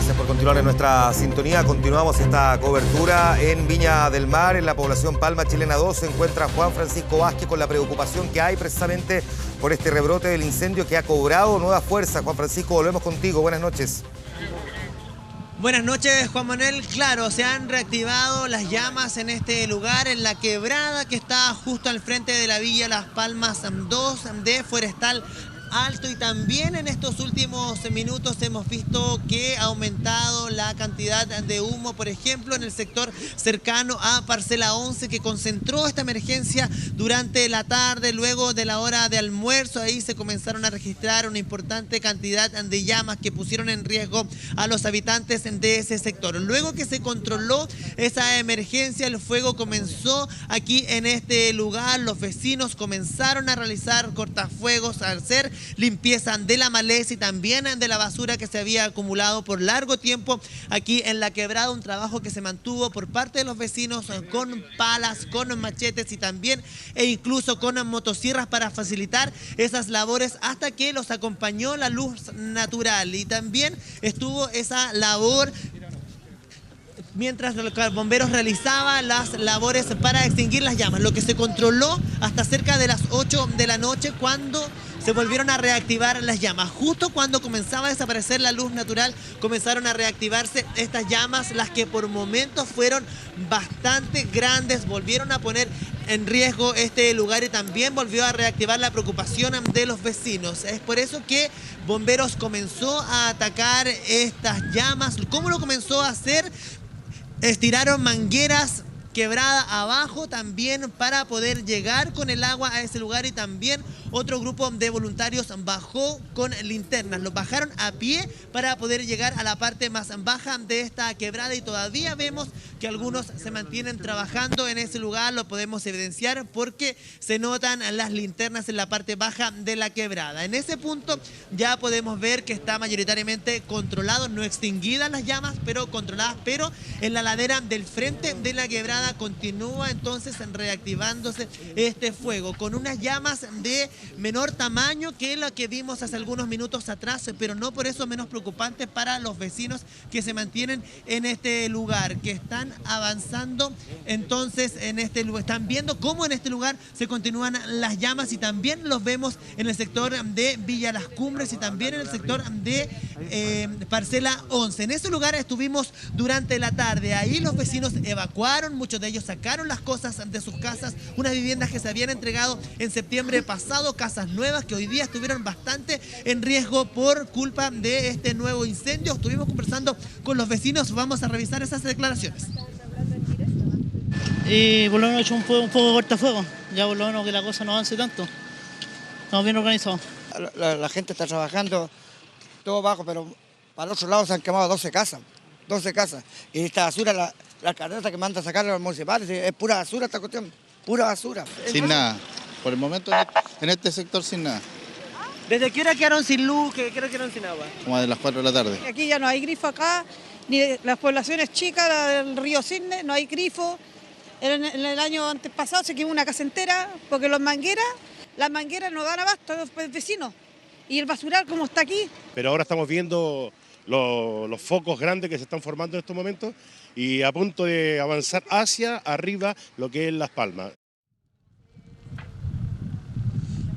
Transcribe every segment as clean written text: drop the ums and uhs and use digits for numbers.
Gracias por continuar en nuestra sintonía. Continuamos esta cobertura en Viña del Mar, en la población Palma Chilena 2. Se encuentra Juan Francisco Vázquez con la preocupación que hay precisamente por este rebrote del incendio que ha cobrado nueva fuerza. Juan Francisco, volvemos contigo. Buenas noches. Buenas noches, Juan Manuel. Claro, se han reactivado las llamas en este lugar, en la quebrada que está justo al frente de la Villa Las Palmas 2 de Forestal Alto, y también en estos últimos minutos hemos visto que ha aumentado la cantidad de humo, por ejemplo, en el sector cercano a Parcela 11, que concentró esta emergencia durante la tarde, luego de la hora de almuerzo. Ahí se comenzaron a registrar una importante cantidad de llamas que pusieron en riesgo a los habitantes de ese sector. Luego que se controló esa emergencia, el fuego comenzó aquí en este lugar. Los vecinos comenzaron a realizar cortafuegos, a hacer limpieza de la maleza y también de la basura que se había acumulado por largo tiempo aquí en la quebrada. Un trabajo que se mantuvo por parte de los vecinos con palas, con machetes y también incluso con motosierras para facilitar esas labores, hasta que los acompañó la luz natural, y también estuvo esa labor mientras los bomberos realizaban las labores para extinguir las llamas, lo que se controló hasta cerca de las 8 de la noche, cuando se volvieron a reactivar las llamas. Justo cuando comenzaba a desaparecer la luz natural, comenzaron a reactivarse estas llamas, las que por momentos fueron bastante grandes, volvieron a poner en riesgo este lugar y también volvió a reactivar la preocupación de los vecinos. Es por eso que bomberos comenzó a atacar estas llamas. ¿Cómo lo comenzó a hacer? Estiraron mangueras quebrada abajo también para poder llegar con el agua a ese lugar, y también otro grupo de voluntarios bajó con linternas. Los bajaron a pie para poder llegar a la parte más baja de esta quebrada, y todavía vemos que algunos se mantienen trabajando en ese lugar. Lo podemos evidenciar porque se notan las linternas en la parte baja de la quebrada. En ese punto ya podemos ver que está mayoritariamente controlado, no extinguidas las llamas, pero controladas. Pero en la ladera del frente de la quebrada continúa entonces reactivándose este fuego, con unas llamas de menor tamaño que la que vimos hace algunos minutos atrás, pero no por eso menos preocupante para los vecinos que se mantienen en este lugar, que están avanzando entonces en este lugar. Están viendo cómo en este lugar se continúan las llamas, y también los vemos en el sector de Villa Las Cumbres y también en el sector de Parcela 11. En ese lugar estuvimos durante la tarde. Ahí los vecinos evacuaron, muchos de ellos sacaron las cosas de sus casas, unas viviendas que se habían entregado en septiembre pasado, casas nuevas que hoy día estuvieron bastante en riesgo por culpa de este nuevo incendio. Estuvimos conversando con los vecinos, vamos a revisar esas declaraciones. Y por lo menos he hecho un poco cortafuego, ya por lo menos que la cosa no avance tanto. Estamos bien organizados. La gente está trabajando todo bajo, pero para el otro lado se han quemado 12 casas. Y esta basura, la carreta que manda a sacar a los municipales, es pura basura esta cuestión, pura basura. Sin nada, por el momento en este sector sin nada. ¿Desde qué hora quedaron sin luz? ¿Qué hora quedaron sin agua? Como de las 4 de la tarde. Aquí ya no hay grifo acá, ni de las poblaciones chicas, la del río Cisne, no hay grifo. En el año antes pasado se quemó una casa entera porque las mangueras no dan abasto a los vecinos. Y el basural como está aquí. Pero ahora estamos viendo los focos grandes que se están formando en estos momentos y a punto de avanzar hacia arriba lo que es Las Palmas.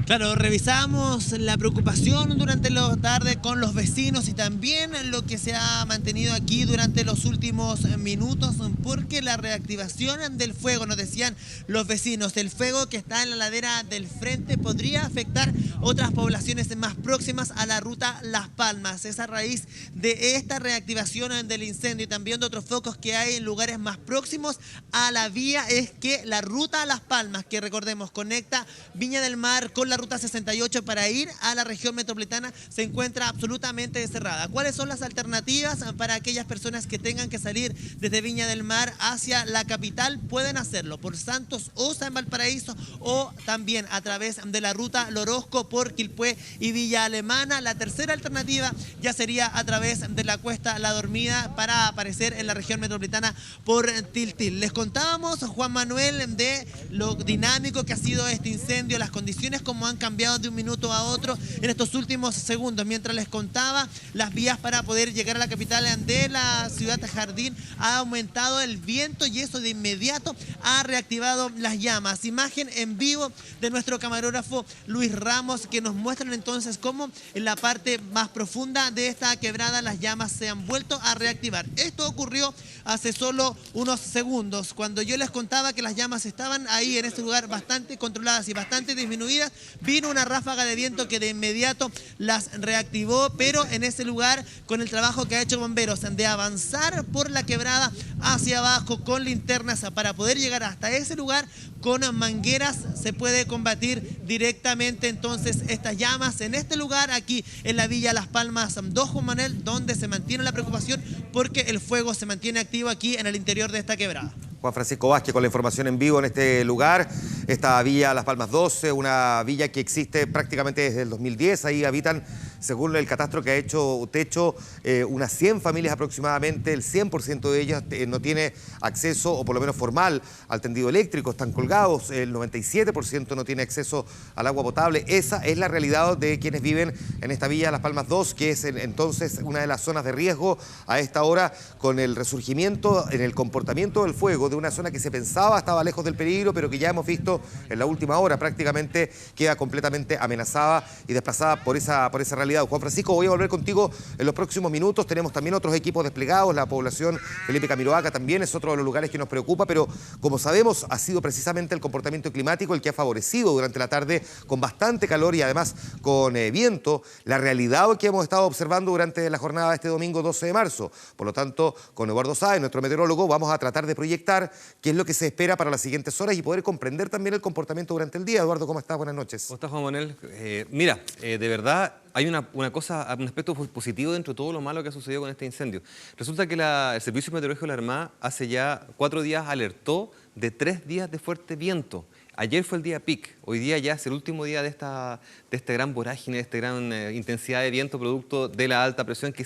Claro, revisamos la preocupación durante la tarde con los vecinos y también lo que se ha mantenido aquí durante los últimos minutos, porque la reactivación del fuego, nos decían los vecinos, el fuego que está en la ladera del frente podría afectar otras poblaciones más próximas a la ruta Las Palmas. Es a raíz de esta reactivación del incendio y también de otros focos que hay en lugares más próximos a la vía, es que la ruta Las Palmas, que recordemos conecta Viña del Mar con la ruta 68 para ir a la región metropolitana, se encuentra absolutamente cerrada. ¿Cuáles son las alternativas para aquellas personas que tengan que salir desde Viña del Mar hacia la capital? Pueden hacerlo por Santos Osa en Valparaíso, o también a través de la ruta Lorosco por Quilpué y Villa Alemana. La tercera alternativa ya sería a través de la Cuesta La Dormida para aparecer en la región metropolitana por Tiltil. Les contábamos, Juan Manuel, de lo dinámico que ha sido este incendio, las condiciones como han han cambiado de un minuto a otro en estos últimos segundos. Mientras les contaba, las vías para poder llegar a la capital de la ciudad de Jardín ha aumentado el viento y eso de inmediato ha reactivado las llamas. Imagen en vivo de nuestro camarógrafo Luis Ramos, que nos muestran entonces cómo en la parte más profunda de esta quebrada las llamas se han vuelto a reactivar. Esto ocurrió hace solo unos segundos, cuando yo les contaba que las llamas estaban ahí en este lugar bastante controladas y bastante disminuidas. Vino una ráfaga de viento que de inmediato las reactivó, pero en ese lugar, con el trabajo que ha hecho bomberos de avanzar por la quebrada hacia abajo con linternas para poder llegar hasta ese lugar, con mangueras se puede combatir directamente entonces estas llamas en este lugar, aquí en la Villa Las Palmas 2, Juan Manuel, donde se mantiene la preocupación porque el fuego se mantiene activo aquí en el interior de esta quebrada. Juan Francisco Vázquez con la información en vivo en este lugar, esta Villa Las Palmas 12, una villa que existe prácticamente desde el 2010, ahí habitan, según el catastro que ha hecho Techo, unas 100 familias aproximadamente, el 100% de ellas no tiene acceso, o por lo menos formal, al tendido eléctrico, están colgados, el 97% no tiene acceso al agua potable. Esa es la realidad de quienes viven en esta Villa Las Palmas 2, que es entonces una de las zonas de riesgo a esta hora, con el resurgimiento en el comportamiento del fuego de una zona que se pensaba estaba lejos del peligro, pero que ya hemos visto en la última hora prácticamente queda completamente amenazada y desplazada por esa realidad. Juan Francisco, voy a volver contigo en los próximos minutos. Tenemos también otros equipos desplegados, la población Felipe Camiroaga también es otro de los lugares que nos preocupa, pero como sabemos ha sido precisamente el comportamiento climático el que ha favorecido durante la tarde, con bastante calor y además con viento, la realidad que hemos estado observando durante la jornada de este domingo 12 de marzo. Por lo tanto, con Eduardo Sáez, nuestro meteorólogo, vamos a tratar de proyectar qué es lo que se espera para las siguientes horas y poder comprender también el comportamiento durante el día. Eduardo, ¿cómo estás? Buenas noches. ¿Cómo estás, Juan Manuel? Mira, de verdad hay un aspecto positivo dentro de todo lo malo que ha sucedido con este incendio. Resulta que el Servicio Meteorológico de la Armada hace ya 4 días alertó de 3 días de fuerte viento. Ayer fue el día pic, hoy día ya es el último día de este gran vorágine, de esta gran intensidad de viento producto de la alta presión que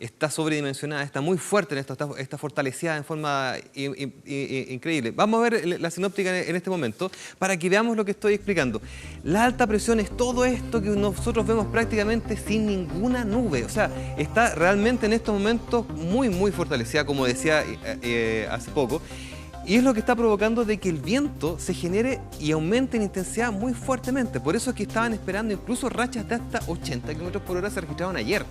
está sobredimensionada, está muy fuerte en esto, está fortalecida en forma increíble. Vamos a ver la sinóptica en este momento para que veamos lo que estoy explicando. La alta presión es todo esto que nosotros vemos prácticamente sin ninguna nube. O sea, está realmente en estos momentos muy fortalecida, como decía hace poco. Y es lo que está provocando de que el viento se genere y aumente en intensidad muy fuertemente. Por eso es que estaban esperando incluso rachas de hasta 80 km/h se registraron ayer.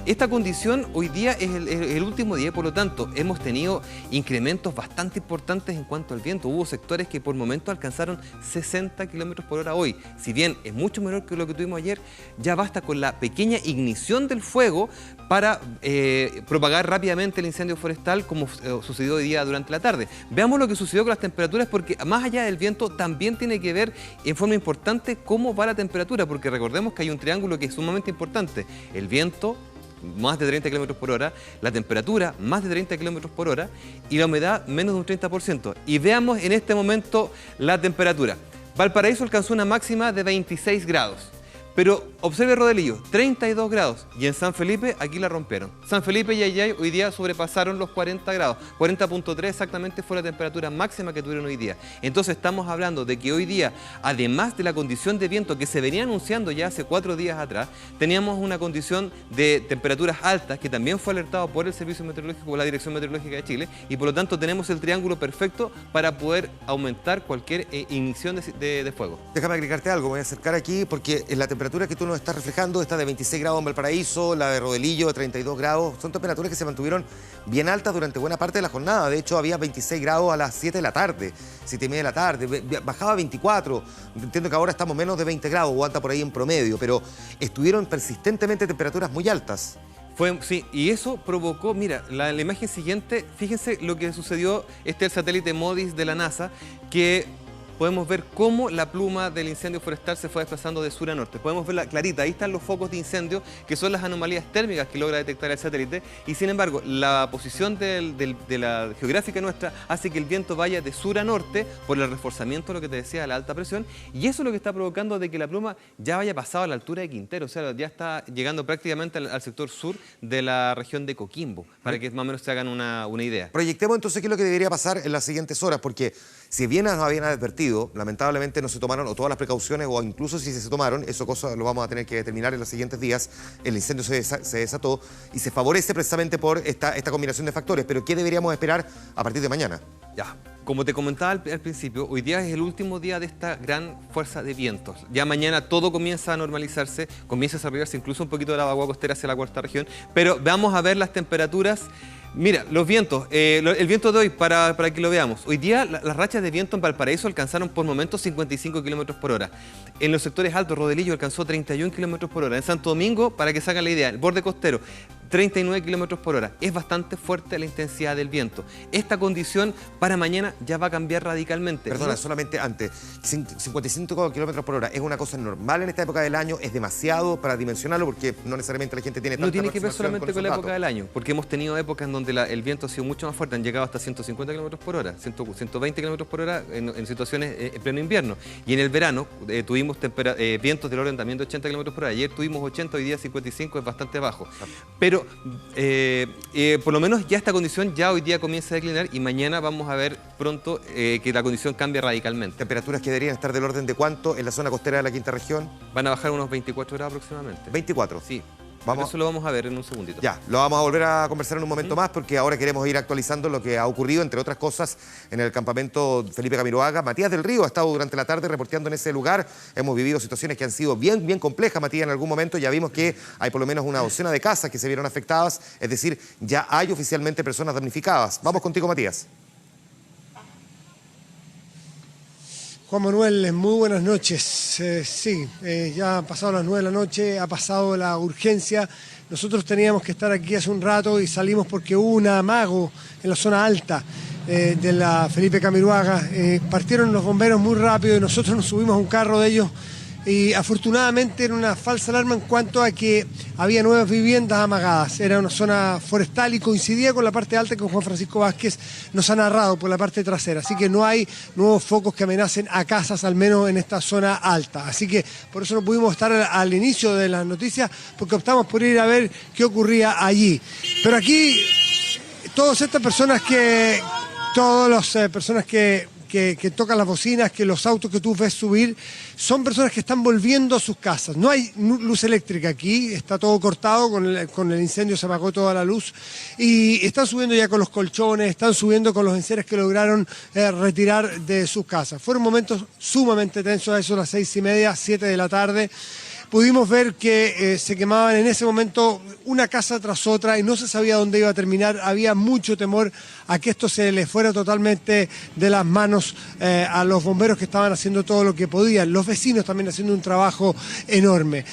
Esta condición hoy día es el último día, por lo tanto, hemos tenido incrementos bastante importantes en cuanto al viento. Hubo sectores que por momentos alcanzaron 60 km/h hoy. Si bien es mucho menor que lo que tuvimos ayer, ya basta con la pequeña ignición del fuego para propagar rápidamente el incendio forestal, como sucedió hoy día durante la tarde. Veamos lo que sucedió con las temperaturas, porque más allá del viento también tiene que ver en forma importante cómo va la temperatura, porque recordemos que hay un triángulo que es sumamente importante: el viento, más de 30 km/h, la temperatura, más de 30 km/h, y la humedad, menos de un 30%. Y veamos en este momento la temperatura. Valparaíso alcanzó una máxima de 26 grados. Pero observe Rodelillo, 32 grados. Y en San Felipe, aquí la rompieron. San Felipe y Ayay hoy día sobrepasaron los 40 grados. 40.3 exactamente fue la temperatura máxima que tuvieron hoy día. Entonces estamos hablando de que hoy día, además de la condición de viento que se venía anunciando ya hace 4 días atrás, teníamos una condición de temperaturas altas que también fue alertado por el Servicio Meteorológico, por la Dirección Meteorológica de Chile, y por lo tanto tenemos el triángulo perfecto para poder aumentar cualquier ignición de fuego. Déjame agregarte algo, me voy a acercar aquí porque en la temperatura que tú nos estás reflejando, esta de 26 grados en Valparaíso, la de Rodelillo de 32 grados, son temperaturas que se mantuvieron bien altas durante buena parte de la jornada. De hecho, había 26 grados a las 7 de la tarde, 7:30 de la tarde, bajaba a 24. Entiendo que ahora estamos menos de 20 grados, o anda por ahí en promedio, pero estuvieron persistentemente temperaturas muy altas. Sí, y eso provocó, mira, la imagen siguiente, fíjense lo que sucedió, el satélite MODIS de la NASA, que podemos ver cómo la pluma del incendio forestal se fue desplazando de sur a norte. Podemos verla clarita, ahí están los focos de incendio, que son las anomalías térmicas que logra detectar el satélite, y sin embargo, la posición de la geográfica nuestra hace que el viento vaya de sur a norte por el reforzamiento, lo que te decía, de la alta presión, y eso es lo que está provocando de que la pluma ya vaya pasado a la altura de Quintero, o sea, ya está llegando prácticamente al sector sur de la región de Coquimbo, para que más o menos se hagan una idea. Proyectemos entonces qué es lo que debería pasar en las siguientes horas, porque si bien nos habían advertido ocurrido, lamentablemente no se tomaron o todas las precauciones, o incluso si se tomaron, eso cosa lo vamos a tener que determinar en los siguientes días. El incendio se desató y se favorece precisamente por esta combinación de factores. Pero ¿qué deberíamos esperar a partir de mañana? Ya, como te comentaba al principio, hoy día es el último día de esta gran fuerza de vientos. Ya mañana todo comienza a normalizarse, comienza a desarrollarse incluso un poquito de la vaguada costera hacia la cuarta región, pero vamos a ver las temperaturas. Mira, los vientos, el viento de hoy, para que lo veamos. Hoy día las rachas de viento en Valparaíso alcanzaron por momentos 55 kilómetros por hora. En los sectores altos, Rodelillo alcanzó 31 kilómetros por hora. En Santo Domingo, para que se hagan la idea, el borde costero, 39 kilómetros por hora. Es bastante fuerte la intensidad del viento. Esta condición para mañana ya va a cambiar radicalmente. Perdona, solamente antes, 55 kilómetros por hora, ¿es una cosa normal en esta época del año? ¿Es demasiado para dimensionarlo? Porque no necesariamente la gente tiene tanta No tiene que ver aproximación solamente con la esos época del año, porque hemos tenido épocas en donde el viento ha sido mucho más fuerte, han llegado hasta 150 kilómetros por hora, 120 kilómetros por hora en situaciones en pleno invierno. Y en el verano tuvimos vientos del orden también de 80 kilómetros por hora. Ayer tuvimos 80, hoy día 55, es bastante bajo. Pero por lo menos ya esta condición ya hoy día comienza a declinar y mañana vamos a ver pronto que la condición cambia radicalmente. ¿Temperaturas que deberían estar del orden de cuánto en la zona costera de la quinta región? Van a bajar unos 24 grados aproximadamente. ¿24? Sí. Eso lo vamos a ver en un segundito. Ya, lo vamos a volver a conversar en un momento más porque ahora queremos ir actualizando lo que ha ocurrido, entre otras cosas, en el campamento Felipe Camiroaga. Matías del Río ha estado durante la tarde reporteando en ese lugar. Hemos vivido situaciones que han sido bien complejas, Matías, en algún momento. Ya vimos que hay por lo menos una docena de casas que se vieron afectadas, es decir, ya hay oficialmente personas damnificadas. Vamos contigo, Matías. Juan Manuel, muy buenas noches. Ya han pasado las 9 de la noche, ha pasado la urgencia. Nosotros teníamos que estar aquí hace un rato y salimos porque hubo un amago en la zona alta de la Felipe Camiroaga. Partieron los bomberos muy rápido y nosotros nos subimos a un carro de ellos. Y afortunadamente era una falsa alarma en cuanto a que había nuevas viviendas amagadas. Era una zona forestal y coincidía con la parte alta que Juan Francisco Vázquez nos ha narrado por la parte trasera. Así que no hay nuevos focos que amenacen a casas, al menos en esta zona alta. Así que por eso no pudimos estar al inicio de las noticias, porque optamos por ir a ver qué ocurría allí. Pero aquí, todas estas personas que tocan las bocinas, que los autos que tú ves subir, son personas que están volviendo a sus casas. No hay luz eléctrica aquí, está todo cortado, con el incendio se apagó toda la luz, y están subiendo ya con los colchones, están subiendo con los enseres que lograron retirar de sus casas. Fueron momentos sumamente tensos, a eso a las 6:30, 7 de la tarde. Pudimos ver que se quemaban en ese momento una casa tras otra y no se sabía dónde iba a terminar. Había mucho temor a que esto se les fuera totalmente de las manos a los bomberos, que estaban haciendo todo lo que podían. Los vecinos también haciendo un trabajo enorme.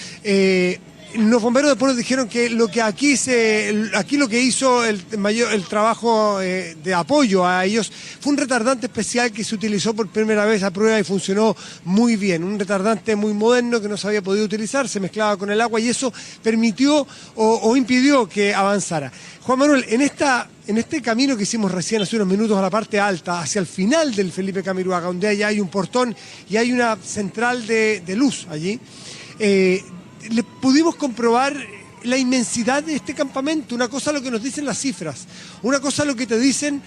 Los bomberos después nos dijeron que aquí lo que hizo el trabajo de apoyo a ellos fue un retardante especial que se utilizó por primera vez a prueba y funcionó muy bien. Un retardante muy moderno que no se había podido utilizar, se mezclaba con el agua y eso permitió o impidió que avanzara. Juan Manuel, en este camino que hicimos recién hace unos minutos a la parte alta, hacia el final del Felipe Camiroaga, donde allá hay un portón y hay una central de luz allí, le pudimos comprobar la inmensidad de este campamento. Una cosa lo que nos dicen las cifras, una cosa lo que te dicen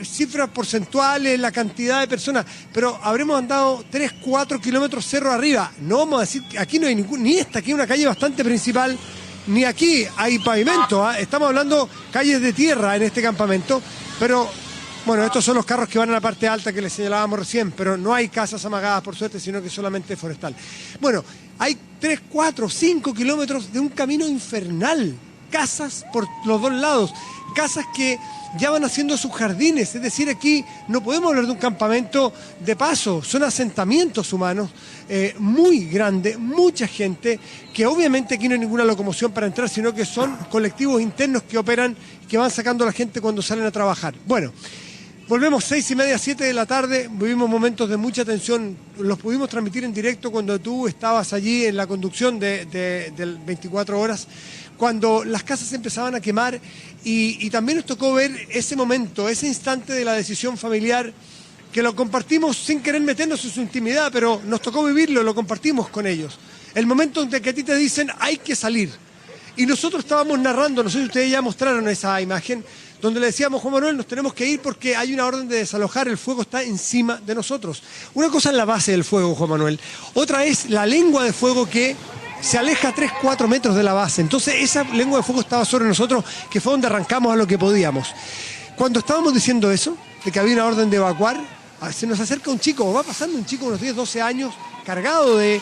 cifras porcentuales, la cantidad de personas, pero habremos andado 3-4 kilómetros cerro arriba. No vamos a decir que aquí no hay ni esta, aquí hay una calle bastante principal, ni aquí hay pavimento, estamos hablando calles de tierra en este campamento, pero bueno, estos son los carros que van a la parte alta que les señalábamos recién, pero no hay casas amagadas por suerte, sino que solamente forestal. Bueno, hay 3, 4, 5 kilómetros de un camino infernal, casas por los dos lados, casas que ya van haciendo sus jardines, es decir, aquí no podemos hablar de un campamento de paso, son asentamientos humanos muy grandes, mucha gente, que obviamente aquí no hay ninguna locomoción para entrar, sino que son colectivos internos que operan, que van sacando a la gente cuando salen a trabajar. Bueno, volvemos 6:30, 7 de la tarde, vivimos momentos de mucha tensión, los pudimos transmitir en directo cuando tú estabas allí en la conducción del 24 horas, cuando las casas empezaban a quemar y también nos tocó ver ese momento, ese instante de la decisión familiar, que lo compartimos sin querer meternos en su intimidad, pero nos tocó vivirlo, lo compartimos con ellos. El momento en que a ti te dicen hay que salir. Y nosotros estábamos narrando, no sé si ustedes ya mostraron esa imagen, donde le decíamos, Juan Manuel, nos tenemos que ir porque hay una orden de desalojar, el fuego está encima de nosotros. Una cosa es la base del fuego, Juan Manuel, otra es la lengua de fuego que se aleja 3-4 metros de la base. Entonces esa lengua de fuego estaba sobre nosotros, que fue donde arrancamos a lo que podíamos. Cuando estábamos diciendo eso, de que había una orden de evacuar, se nos acerca un chico, o va pasando un chico de unos 10, 12 años, cargado de,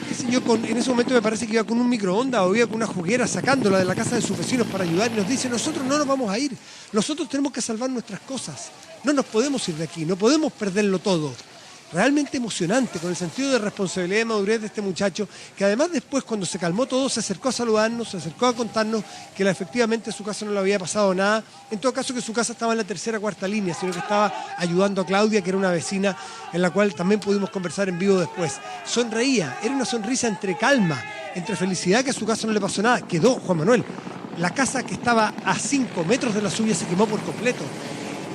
qué sé yo, en ese momento me parece que iba con un microondas o iba con una juguera sacándola de la casa de sus vecinos para ayudar, y nos dice, nosotros no nos vamos a ir, nosotros tenemos que salvar nuestras cosas, no nos podemos ir de aquí, no podemos perderlo todo. Realmente emocionante, con el sentido de responsabilidad y madurez de este muchacho, que además después, cuando se calmó todo, se acercó a saludarnos, se acercó a contarnos que efectivamente su casa no le había pasado nada, en todo caso que su casa estaba en la 3ª, 4ª línea, sino que estaba ayudando a Claudia, que era una vecina en la cual también pudimos conversar en vivo después. Sonreía, era una sonrisa entre calma, entre felicidad que a su casa no le pasó nada. Quedó, Juan Manuel, la casa que estaba a 5 metros de la suya se quemó por completo.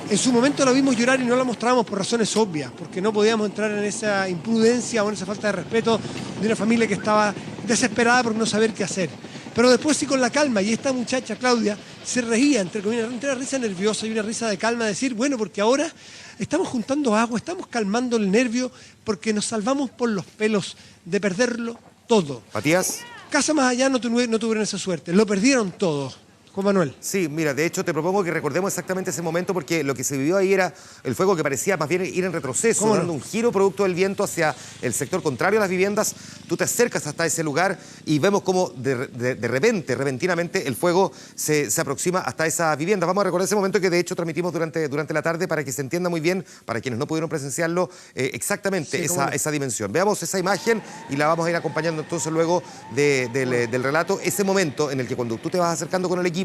En su momento la vimos llorar y no la mostramos por razones obvias, porque no podíamos entrar en esa imprudencia o en esa falta de respeto de una familia que estaba desesperada por no saber qué hacer. Pero después sí con la calma, y esta muchacha, Claudia, se reía, entre una risa nerviosa y una risa de calma, de decir, bueno, porque ahora estamos juntando agua, estamos calmando el nervio, porque nos salvamos por los pelos de perderlo todo. Matías. Casa más allá no tuvieron esa suerte, lo perdieron todo. Juan Manuel. Sí, mira, de hecho te propongo que recordemos exactamente ese momento, porque lo que se vivió ahí era el fuego que parecía más bien ir en retroceso, dando un giro producto del viento hacia el sector contrario a las viviendas. Tú te acercas hasta ese lugar y vemos cómo repentinamente, el fuego se aproxima hasta esa vivienda. Vamos a recordar ese momento que de hecho transmitimos durante la tarde para que se entienda muy bien, para quienes no pudieron presenciarlo, exactamente sí, esa dimensión. Veamos esa imagen y la vamos a ir acompañando entonces luego del relato. Ese momento en el que cuando tú te vas acercando con el equipo,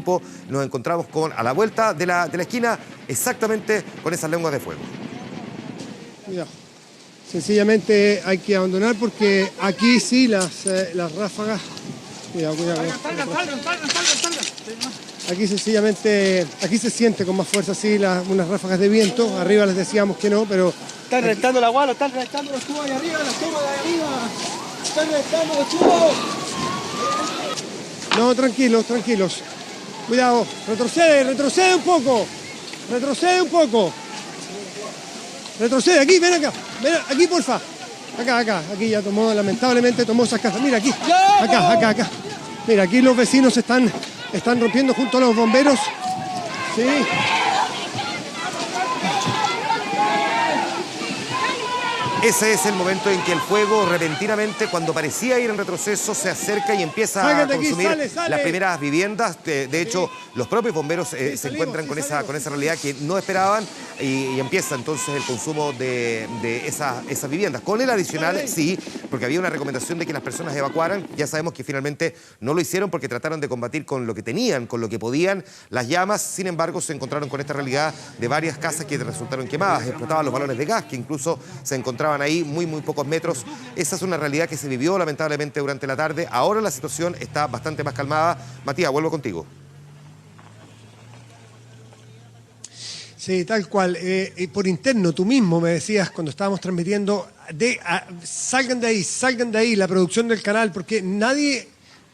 nos encontramos a la vuelta de la esquina, exactamente con esas lenguas de fuego. Cuidado. Sencillamente hay que abandonar porque aquí sí las ráfagas. Cuidado. Aquí sencillamente, aquí se siente con más fuerza sí unas ráfagas de viento. Arriba les decíamos que no, pero. Están reventando la guala, están reventando los tubos de arriba, las tomas de arriba. Están reventando los tubos. No, tranquilos. Cuidado, retrocede un poco. Retrocede, aquí, ven acá. Ven aquí, porfa. Acá. Aquí ya lamentablemente tomó esas casas. Mira, aquí. Acá. Mira, aquí los vecinos están rompiendo junto a los bomberos. Sí. Ese es el momento en que el fuego repentinamente, cuando parecía ir en retroceso, se acerca y empieza a consumir las primeras viviendas. De hecho, los propios bomberos se encuentran con esa realidad que no esperaban y empieza entonces el consumo de esas viviendas. Con el adicional, sí, porque había una recomendación de que las personas evacuaran. Ya sabemos que finalmente no lo hicieron porque trataron de combatir con lo que tenían, con lo que podían las llamas. Sin embargo, se encontraron con esta realidad de varias casas que resultaron quemadas. Explotaban los balones de gas que incluso se encontraban ahí muy pocos metros. Esa es una realidad que se vivió lamentablemente durante la tarde. Ahora la situación está bastante más calmada. Matías, vuelvo contigo. Sí, tal cual. Por interno, tú mismo me decías cuando estábamos transmitiendo, salgan de ahí, la producción del canal, porque nadie,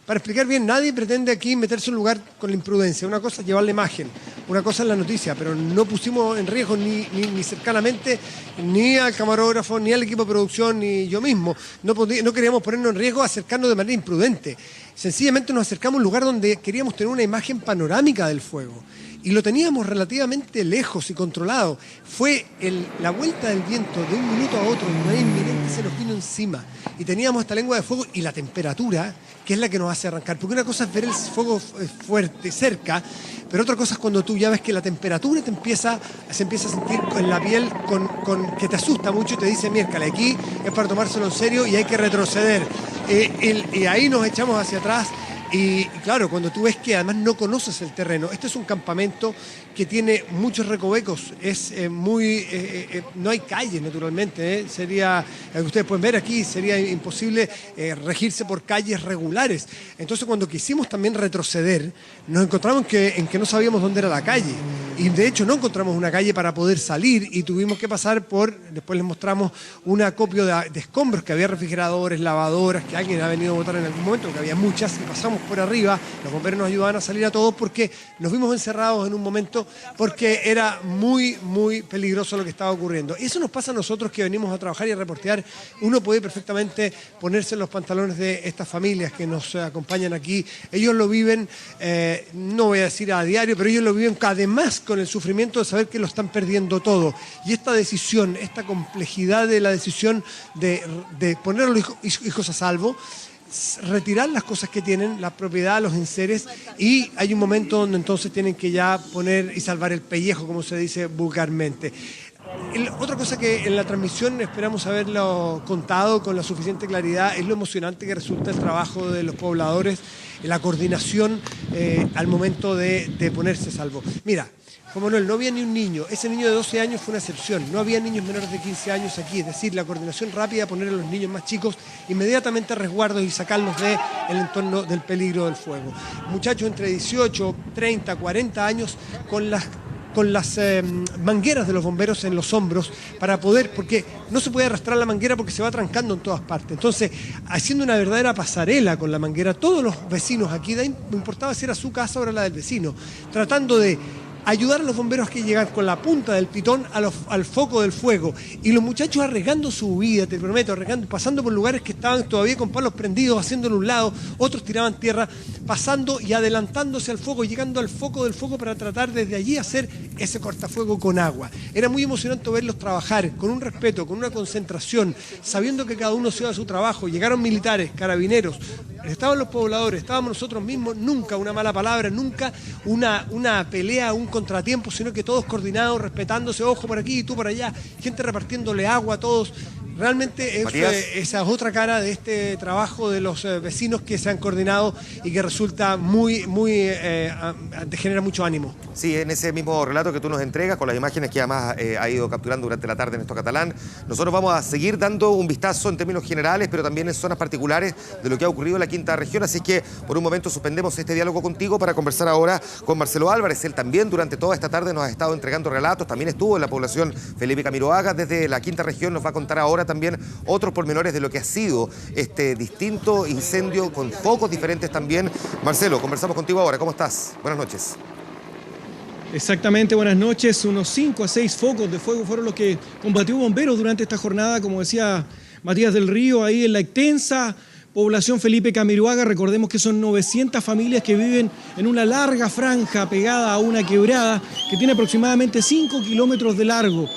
para explicar bien, nadie pretende aquí meterse en un lugar con la imprudencia. Una cosa es llevar la imagen, una cosa es la noticia, pero no pusimos en riesgo ni cercanamente ni al camarógrafo, ni al equipo de producción, ni yo mismo. No queríamos ponernos en riesgo acercarnos de manera imprudente. Sencillamente nos acercamos a un lugar donde queríamos tener una imagen panorámica del fuego. Y lo teníamos relativamente lejos y controlado. Fue la vuelta del viento de un minuto a otro, de manera inminente, se nos vino encima. Y teníamos esta lengua de fuego y la temperatura, que es la que nos hace arrancar. Porque una cosa es ver el fuego fuerte, cerca, pero otra cosa es cuando tú ya ves que la temperatura se empieza a sentir en la piel que te asusta mucho y te dice, miércoles, aquí es para tomárselo en serio y hay que retroceder. Y ahí nos echamos hacia atrás. Y claro, cuando tú ves que además no conoces el terreno, este es un campamento que tiene muchos recovecos, no hay calles naturalmente, sería, ustedes pueden ver aquí, sería imposible regirse por calles regulares. Entonces cuando quisimos también retroceder, nos encontramos en que no sabíamos dónde era la calle. Y de hecho no encontramos una calle para poder salir y tuvimos que pasar después les mostramos un acopio de escombros, que había refrigeradores, lavadoras, que alguien ha venido a botar en algún momento, que había muchas, y pasamos por arriba, los bomberos nos ayudaban a salir a todos porque nos vimos encerrados en un momento porque era muy, muy peligroso lo que estaba ocurriendo. Y eso nos pasa a nosotros que venimos a trabajar y a reportear. Uno puede perfectamente ponerse en los pantalones de estas familias que nos acompañan aquí. Ellos lo viven, no voy a decir a diario, pero ellos lo viven además con el sufrimiento de saber que lo están perdiendo todo. Y esta decisión, esta complejidad de la decisión de poner a los hijos a salvo, retirar las cosas que tienen, la propiedad, los enseres, y hay un momento donde entonces tienen que ya poner y salvar el pellejo, como se dice vulgarmente. Otra cosa que en la transmisión esperamos haberlo contado con la suficiente claridad es lo emocionante que resulta el trabajo de los pobladores, la coordinación al momento de ponerse a salvo. Mira, Juan Manuel, no había ni un niño. Ese niño de 12 años fue una excepción. No había niños menores de 15 años aquí. Es decir, la coordinación rápida, poner a los niños más chicos inmediatamente a resguardos y sacarlos del entorno del peligro del fuego. Muchachos entre 18, 30, 40 años con las mangueras de los bomberos en los hombros para poder, porque no se puede arrastrar la manguera porque se va trancando en todas partes. Entonces, haciendo una verdadera pasarela con la manguera, todos los vecinos aquí, no importaba si era su casa o era la del vecino, tratando de ayudar a los bomberos que llegan con la punta del pitón al foco del fuego. Y los muchachos arriesgando su vida, te prometo, pasando por lugares que estaban todavía con palos prendidos, haciéndolo a un lado, otros tiraban tierra, pasando y adelantándose al fuego, llegando al foco del fuego para tratar desde allí hacer ese cortafuego con agua. Era muy emocionante verlos trabajar con un respeto, con una concentración, sabiendo que cada uno se iba a su trabajo. Llegaron militares, carabineros, estaban los pobladores, estábamos nosotros mismos, nunca una mala palabra, nunca una pelea, un contratiempo, sino que todos coordinados, respetándose, ojo por aquí y tú por allá, gente repartiéndole agua a todos. Realmente esa es otra cara de este trabajo de los vecinos que se han coordinado y que resulta genera mucho ánimo. Sí, en ese mismo relato que tú nos entregas, con las imágenes que además ha ido capturando durante la tarde en Esto Catalán, nosotros vamos a seguir dando un vistazo en términos generales, pero también en zonas particulares de lo que ha ocurrido en la quinta región, así que por un momento suspendemos este diálogo contigo para conversar ahora con Marcelo Álvarez. Él también durante toda esta tarde nos ha estado entregando relatos, también estuvo en la población Felipe Camiroaga desde la quinta región, nos va a contar ahora también otros pormenores de lo que ha sido este distinto incendio con focos diferentes también. Marcelo, conversamos contigo ahora, ¿cómo estás? Buenas noches. Exactamente, buenas noches. Unos 5 a 6 focos de fuego fueron los que combatió bomberos durante esta jornada, como decía Matías del Río, ahí en la extensa población Felipe Camiroaga. Recordemos que son 900 familias que viven en una larga franja pegada a una quebrada que tiene aproximadamente 5 kilómetros de largo.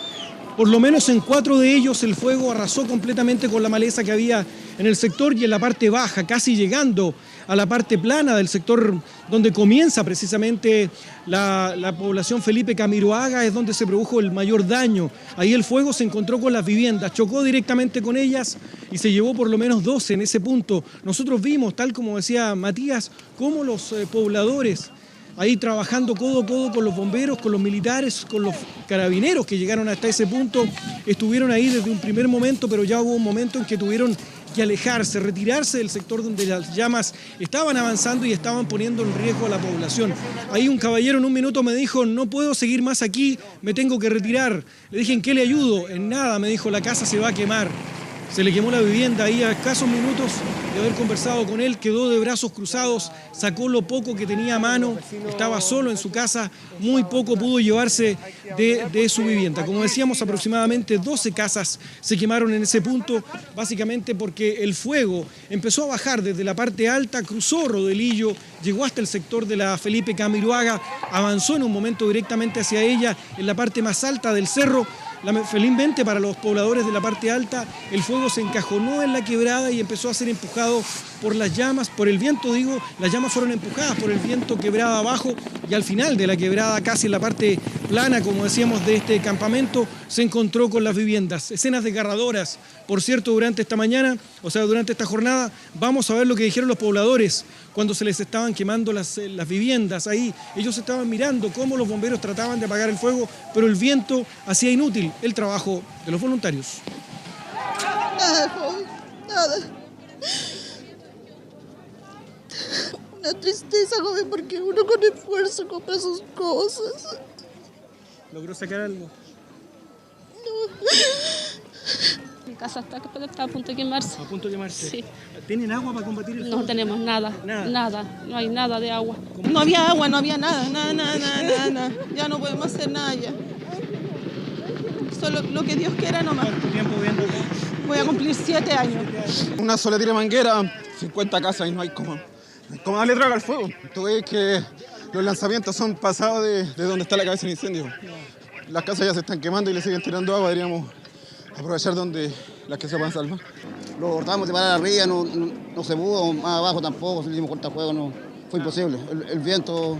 Por lo menos en 4 de ellos el fuego arrasó completamente con la maleza que había en el sector y en la parte baja, casi llegando a la parte plana del sector donde comienza precisamente la población Felipe Camiroaga, es donde se produjo el mayor daño. Ahí el fuego se encontró con las viviendas, chocó directamente con ellas y se llevó por lo menos 12 en ese punto. Nosotros vimos, tal como decía Matías, cómo los pobladores ahí trabajando codo a codo con los bomberos, con los militares, con los carabineros que llegaron hasta ese punto, estuvieron ahí desde un primer momento, pero ya hubo un momento en que tuvieron que alejarse, retirarse del sector donde las llamas estaban avanzando y estaban poniendo en riesgo a la población. Ahí un caballero en un minuto me dijo, no puedo seguir más aquí, me tengo que retirar. Le dije, ¿en qué le ayudo? En nada, me dijo, la casa se va a quemar. Se le quemó la vivienda ahí a escasos minutos de haber conversado con él, quedó de brazos cruzados, sacó lo poco que tenía a mano, estaba solo en su casa, muy poco pudo llevarse de su vivienda. Como decíamos, aproximadamente 12 casas se quemaron en ese punto, básicamente porque el fuego empezó a bajar desde la parte alta, cruzó Rodelillo, llegó hasta el sector de la Felipe Camiroaga, avanzó en un momento directamente hacia ella, en la parte más alta del cerro. Felizmente para los pobladores de la parte alta, el fuego se encajonó en la quebrada y empezó a ser empujado por las llamas, por el viento digo, las llamas fueron empujadas por el viento quebrada abajo y al final de la quebrada, casi en la parte plana, como decíamos, de este campamento, se encontró con las viviendas. Escenas desgarradoras, por cierto, durante esta mañana, o sea, durante esta jornada, vamos a ver lo que dijeron los pobladores cuando se les estaban quemando las viviendas. Ahí ellos estaban mirando cómo los bomberos trataban de apagar el fuego, pero el viento hacía inútil el trabajo de los voluntarios. Nada, joven, nada. Una tristeza, joven, porque uno con esfuerzo compra sus cosas. ¿Logró sacar algo? No. casa está a punto de quemarse. ¿A punto de quemarse? Sí. ¿Tienen agua para combatir el fuego? No tenemos nada, nada, no hay nada de agua. No había agua, no había nada. Ya no podemos hacer nada ya. Solo lo que Dios quiera nomás. ¿Cuánto tiempo viviendo acá? Voy a cumplir 7 años. Una sola tira manguera, 50 casas y no hay como darle trago al fuego. Tú ves que los lanzamientos son pasados de donde está la cabeza del incendio. Las casas ya se están quemando y le siguen tirando agua, deberíamos aprovechar donde las que se puedan salvar. Lo tratamos de parar arriba, no se pudo, más abajo tampoco, si le hicimos cortafuegos, no, fue imposible. El viento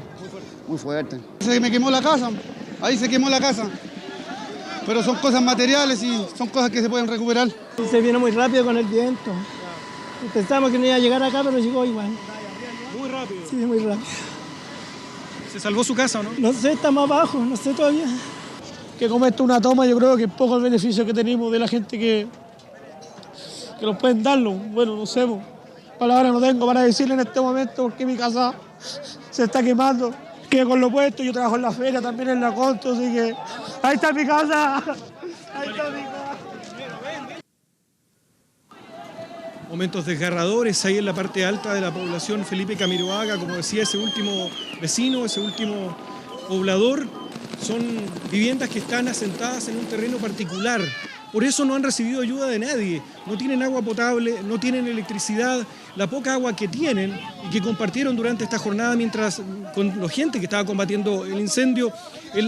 muy fuerte. Se me quemó la casa, ahí se quemó la casa. Pero son cosas materiales y son cosas que se pueden recuperar. Se viene muy rápido con el viento. Pensamos que no iba a llegar acá, pero llegó igual. Muy rápido. Sí, muy rápido. ¿Se salvó su casa o no? No sé, está más abajo, no sé todavía. Que como esto es una toma, yo creo que es poco el beneficio que tenemos de la gente que nos pueden darlo. Bueno, no sé, palabras no tengo para decirle en este momento porque mi casa se está quemando. Que con lo puesto, yo trabajo en la feria, también en la Conto, así que ahí está mi casa. Ahí está mi casa. Momentos desgarradores ahí en la parte alta de la población Felipe Camiroaga, como decía ese último vecino, ese último poblador. Son viviendas que están asentadas en un terreno particular. Por eso no han recibido ayuda de nadie. No tienen agua potable, no tienen electricidad. La poca agua que tienen y que compartieron durante esta jornada mientras con la gente que estaba combatiendo el incendio es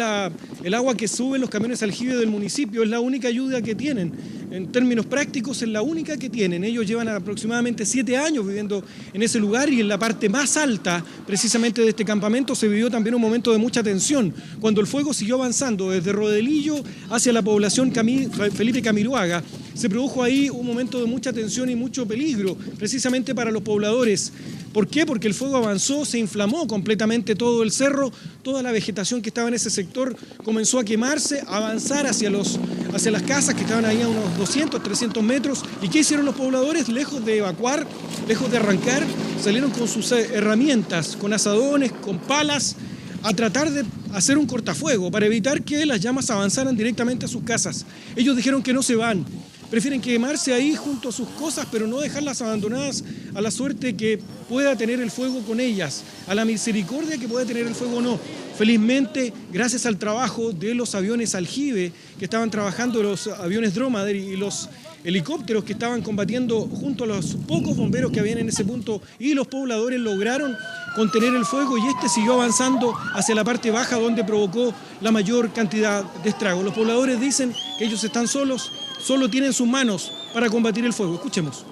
el agua que suben los camiones aljibe del municipio. Es la única ayuda que tienen. En términos prácticos es la única que tienen. Ellos llevan aproximadamente 7 años viviendo en ese lugar y en la parte más alta precisamente de este campamento se vivió también un momento de mucha tensión. Cuando el fuego siguió avanzando desde Rodelillo hacia la población Felipe Camiroaga, se produjo ahí un momento de mucha tensión y mucho peligro, precisamente para los pobladores. ¿Por qué? Porque el fuego avanzó, se inflamó completamente todo el cerro, toda la vegetación que estaba en ese sector comenzó a quemarse, a avanzar hacia las casas que estaban ahí a unos 200, 300 metros. ¿Y qué hicieron los pobladores? Lejos de evacuar, lejos de arrancar, salieron con sus herramientas, con azadones, con palas, a tratar de hacer un cortafuego para evitar que las llamas avanzaran directamente a sus casas. Ellos dijeron que no se van. Prefieren quemarse ahí junto a sus cosas, pero no dejarlas abandonadas a la suerte que pueda tener el fuego con ellas, a la misericordia que pueda tener el fuego o no. Felizmente, gracias al trabajo de los aviones aljibe que estaban trabajando, los aviones Dromedary y los helicópteros que estaban combatiendo junto a los pocos bomberos que habían en ese punto y los pobladores lograron contener el fuego y este siguió avanzando hacia la parte baja donde provocó la mayor cantidad de estragos. Los pobladores dicen que ellos están solos, solo tienen sus manos para combatir el fuego. Escuchemos.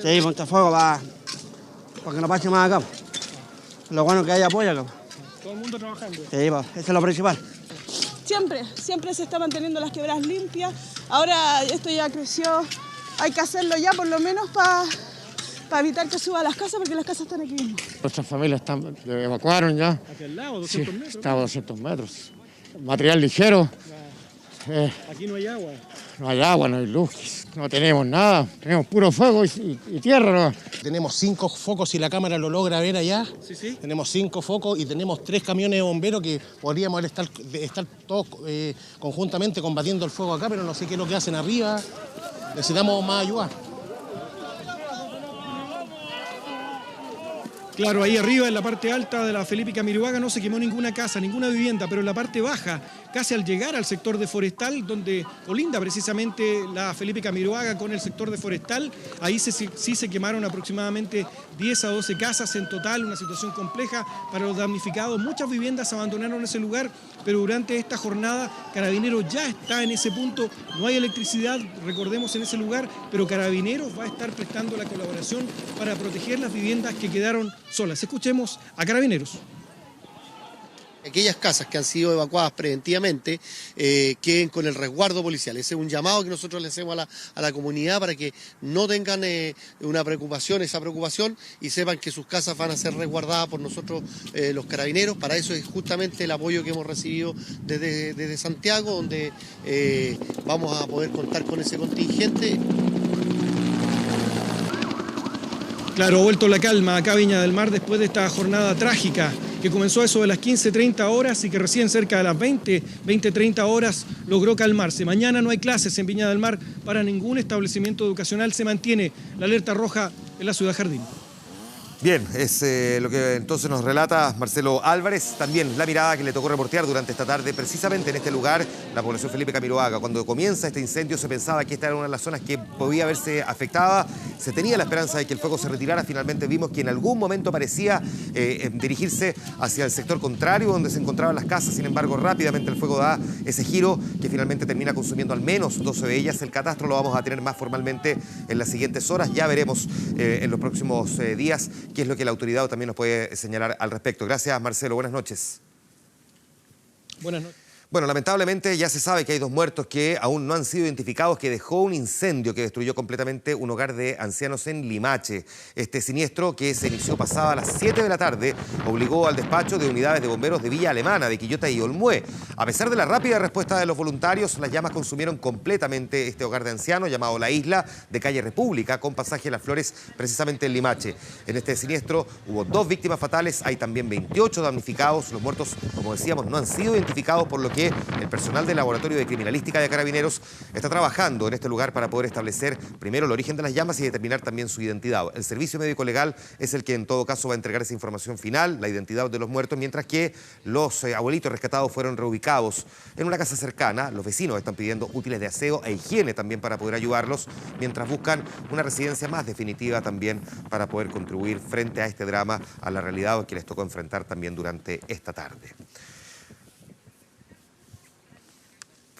Sí, cortafuego para que no pase más acá. Lo bueno que hay apoyo acá. Todo el mundo trabajando. Sí, eso es lo principal. Siempre se está manteniendo las quebradas limpias. Ahora esto ya creció. Hay que hacerlo ya por lo menos para evitar que suba a las casas porque las casas están aquí mismo. Nuestras familias evacuaron ya. ¿Aquí al lado, 200 metros? Está a 200 metros. Material ligero. Aquí no hay agua. No hay agua, no hay luz, no tenemos nada. Tenemos puro fuego y tierra. ¿No? Tenemos 5 focos, si la cámara lo logra ver allá. Sí, sí. Tenemos 5 focos y tenemos 3 camiones de bomberos que podríamos estar todos conjuntamente combatiendo el fuego acá, pero no sé qué es lo que hacen arriba. Necesitamos más ayuda. Claro, ahí arriba, en la parte alta de la Felipe Camiroaga, no se quemó ninguna casa, ninguna vivienda, pero en la parte baja, casi al llegar al sector de Forestal, donde colinda precisamente la Felipe Camiroaga con el sector de Forestal, ahí sí se quemaron aproximadamente 10 a 12 casas en total, una situación compleja para los damnificados. Muchas viviendas abandonaron ese lugar, pero durante esta jornada Carabineros ya está en ese punto, no hay electricidad, recordemos, en ese lugar, pero Carabineros va a estar prestando la colaboración para proteger las viviendas que quedaron solas. Escuchemos a Carabineros. Aquellas casas que han sido evacuadas preventivamente queden con el resguardo policial. Ese es un llamado que nosotros le hacemos a la comunidad para que no tengan esa preocupación y sepan que sus casas van a ser resguardadas por nosotros los carabineros. Para eso es justamente el apoyo que hemos recibido desde Santiago, donde vamos a poder contar con ese contingente. Claro, ha vuelto la calma acá Viña del Mar después de esta jornada trágica que comenzó a eso de las 15:30 horas y que recién cerca de las 20:30 horas logró calmarse. Mañana no hay clases en Viña del Mar para ningún establecimiento educacional. Se mantiene la alerta roja en la Ciudad Jardín. Bien, es lo que entonces nos relata Marcelo Álvarez. También la mirada que le tocó reportear durante esta tarde, precisamente en este lugar, la población Felipe Camiroaga. Cuando comienza este incendio se pensaba que esta era una de las zonas que podía verse afectada. Se tenía la esperanza de que el fuego se retirara. Finalmente vimos que en algún momento parecía dirigirse hacia el sector contrario, donde se encontraban las casas. Sin embargo, rápidamente el fuego da ese giro que finalmente termina consumiendo al menos 12 de ellas. El catastro lo vamos a tener más formalmente en las siguientes horas. Ya veremos en los próximos días qué es lo que la autoridad también nos puede señalar al respecto. Gracias, Marcelo. Buenas noches. Buenas noches. Bueno, lamentablemente ya se sabe que hay 2 muertos que aún no han sido identificados, que dejó un incendio que destruyó completamente un hogar de ancianos en Limache. Este siniestro, que se inició pasada a las 7 de la tarde, obligó al despacho de unidades de bomberos de Villa Alemana, de Quillota y Olmué. A pesar de la rápida respuesta de los voluntarios, las llamas consumieron completamente este hogar de ancianos llamado La Isla, de calle República, con pasaje a Las Flores, precisamente en Limache. En este siniestro hubo 2 víctimas fatales, hay también 28 damnificados. Los muertos, como decíamos, no han sido identificados, por lo que el personal del Laboratorio de Criminalística de Carabineros está trabajando en este lugar para poder establecer primero el origen de las llamas y determinar también su identidad. El Servicio Médico Legal es el que en todo caso va a entregar esa información final, la identidad de los muertos, mientras que los abuelitos rescatados fueron reubicados en una casa cercana. Los vecinos están pidiendo útiles de aseo e higiene también para poder ayudarlos, mientras buscan una residencia más definitiva también para poder contribuir frente a este drama, a la realidad que les tocó enfrentar también durante esta tarde.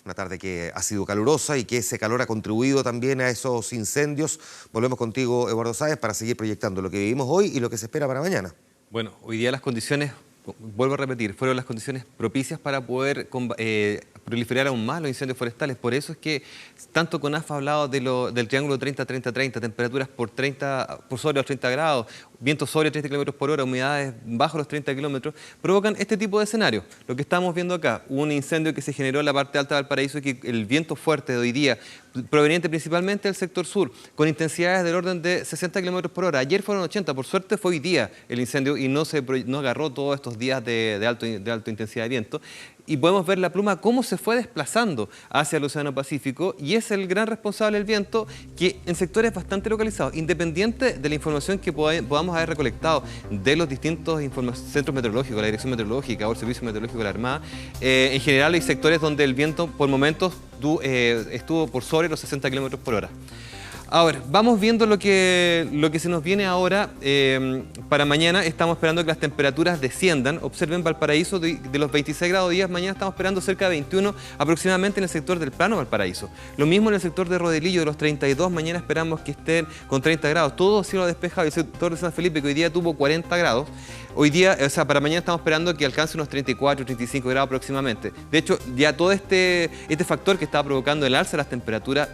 Una tarde que ha sido calurosa y que ese calor ha contribuido también a esos incendios. Volvemos contigo, Eduardo Sáez, para seguir proyectando lo que vivimos hoy y lo que se espera para mañana. Bueno, hoy día las condiciones, vuelvo a repetir, fueron las condiciones propicias para poder proliferar aún más los incendios forestales. Por eso es que tanto CONAF ha hablado del triángulo 30-30-30, temperaturas por sobre los 30 grados, vientos sobre 30 kilómetros por hora, humedades bajo los 30 kilómetros, provocan este tipo de escenarios. Lo que estamos viendo acá, un incendio que se generó en la parte alta de Valparaíso y que el viento fuerte de hoy día, proveniente principalmente del sector sur, con intensidades del orden de 60 kilómetros por hora. Ayer fueron 80, por suerte fue hoy día el incendio y no agarró todos estos días de alta intensidad de viento. Y podemos ver la pluma cómo se fue desplazando hacia el Océano Pacífico, y es el gran responsable del viento, que en sectores bastante localizados, independiente de la información que podamos haber recolectado de los distintos centros meteorológicos, la Dirección Meteorológica o el Servicio Meteorológico de la Armada, en general hay sectores donde el viento por momentos estuvo por sobre los 60 kilómetros por hora. Ahora, vamos viendo lo que se nos viene ahora. Para mañana estamos esperando que las temperaturas desciendan. Observen Valparaíso, de los 26 grados días, mañana estamos esperando cerca de 21 aproximadamente en el sector del Plano Valparaíso. Lo mismo en el sector de Rodelillo, de los 32, mañana esperamos que estén con 30 grados. Todo cielo despejado. El sector de San Felipe, que hoy día tuvo 40 grados. Hoy día, para mañana estamos esperando que alcance unos 34, 35 grados aproximadamente. De hecho, ya todo este factor que estaba provocando el alza de las temperaturas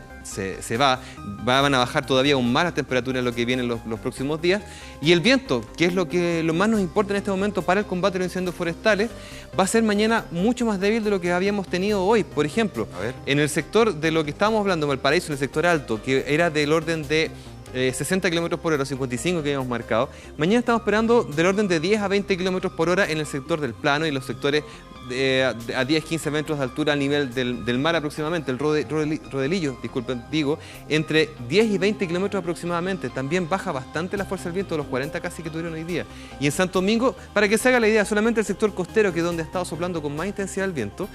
van a bajar todavía aún más las temperaturas en lo que viene en los próximos días. Y el viento, que es lo más nos importa en este momento para el combate de los incendios forestales, va a ser mañana mucho más débil de lo que habíamos tenido hoy. Por ejemplo, en el sector de lo que estábamos hablando, en Valparaíso, en el sector alto, que era del orden de 60 kilómetros por hora, 55 que habíamos marcado. Mañana estamos esperando del orden de 10 a 20 kilómetros por hora en el sector del Plano y los sectores a 10-15 metros de altura al nivel del mar aproximadamente, el Rodelillo, disculpen, digo, entre 10 y 20 kilómetros aproximadamente. También baja bastante la fuerza del viento, de los 40 casi que tuvieron hoy día. Y en Santo Domingo, para que se haga la idea, solamente el sector costero, que es donde ha estado soplando con más intensidad el viento,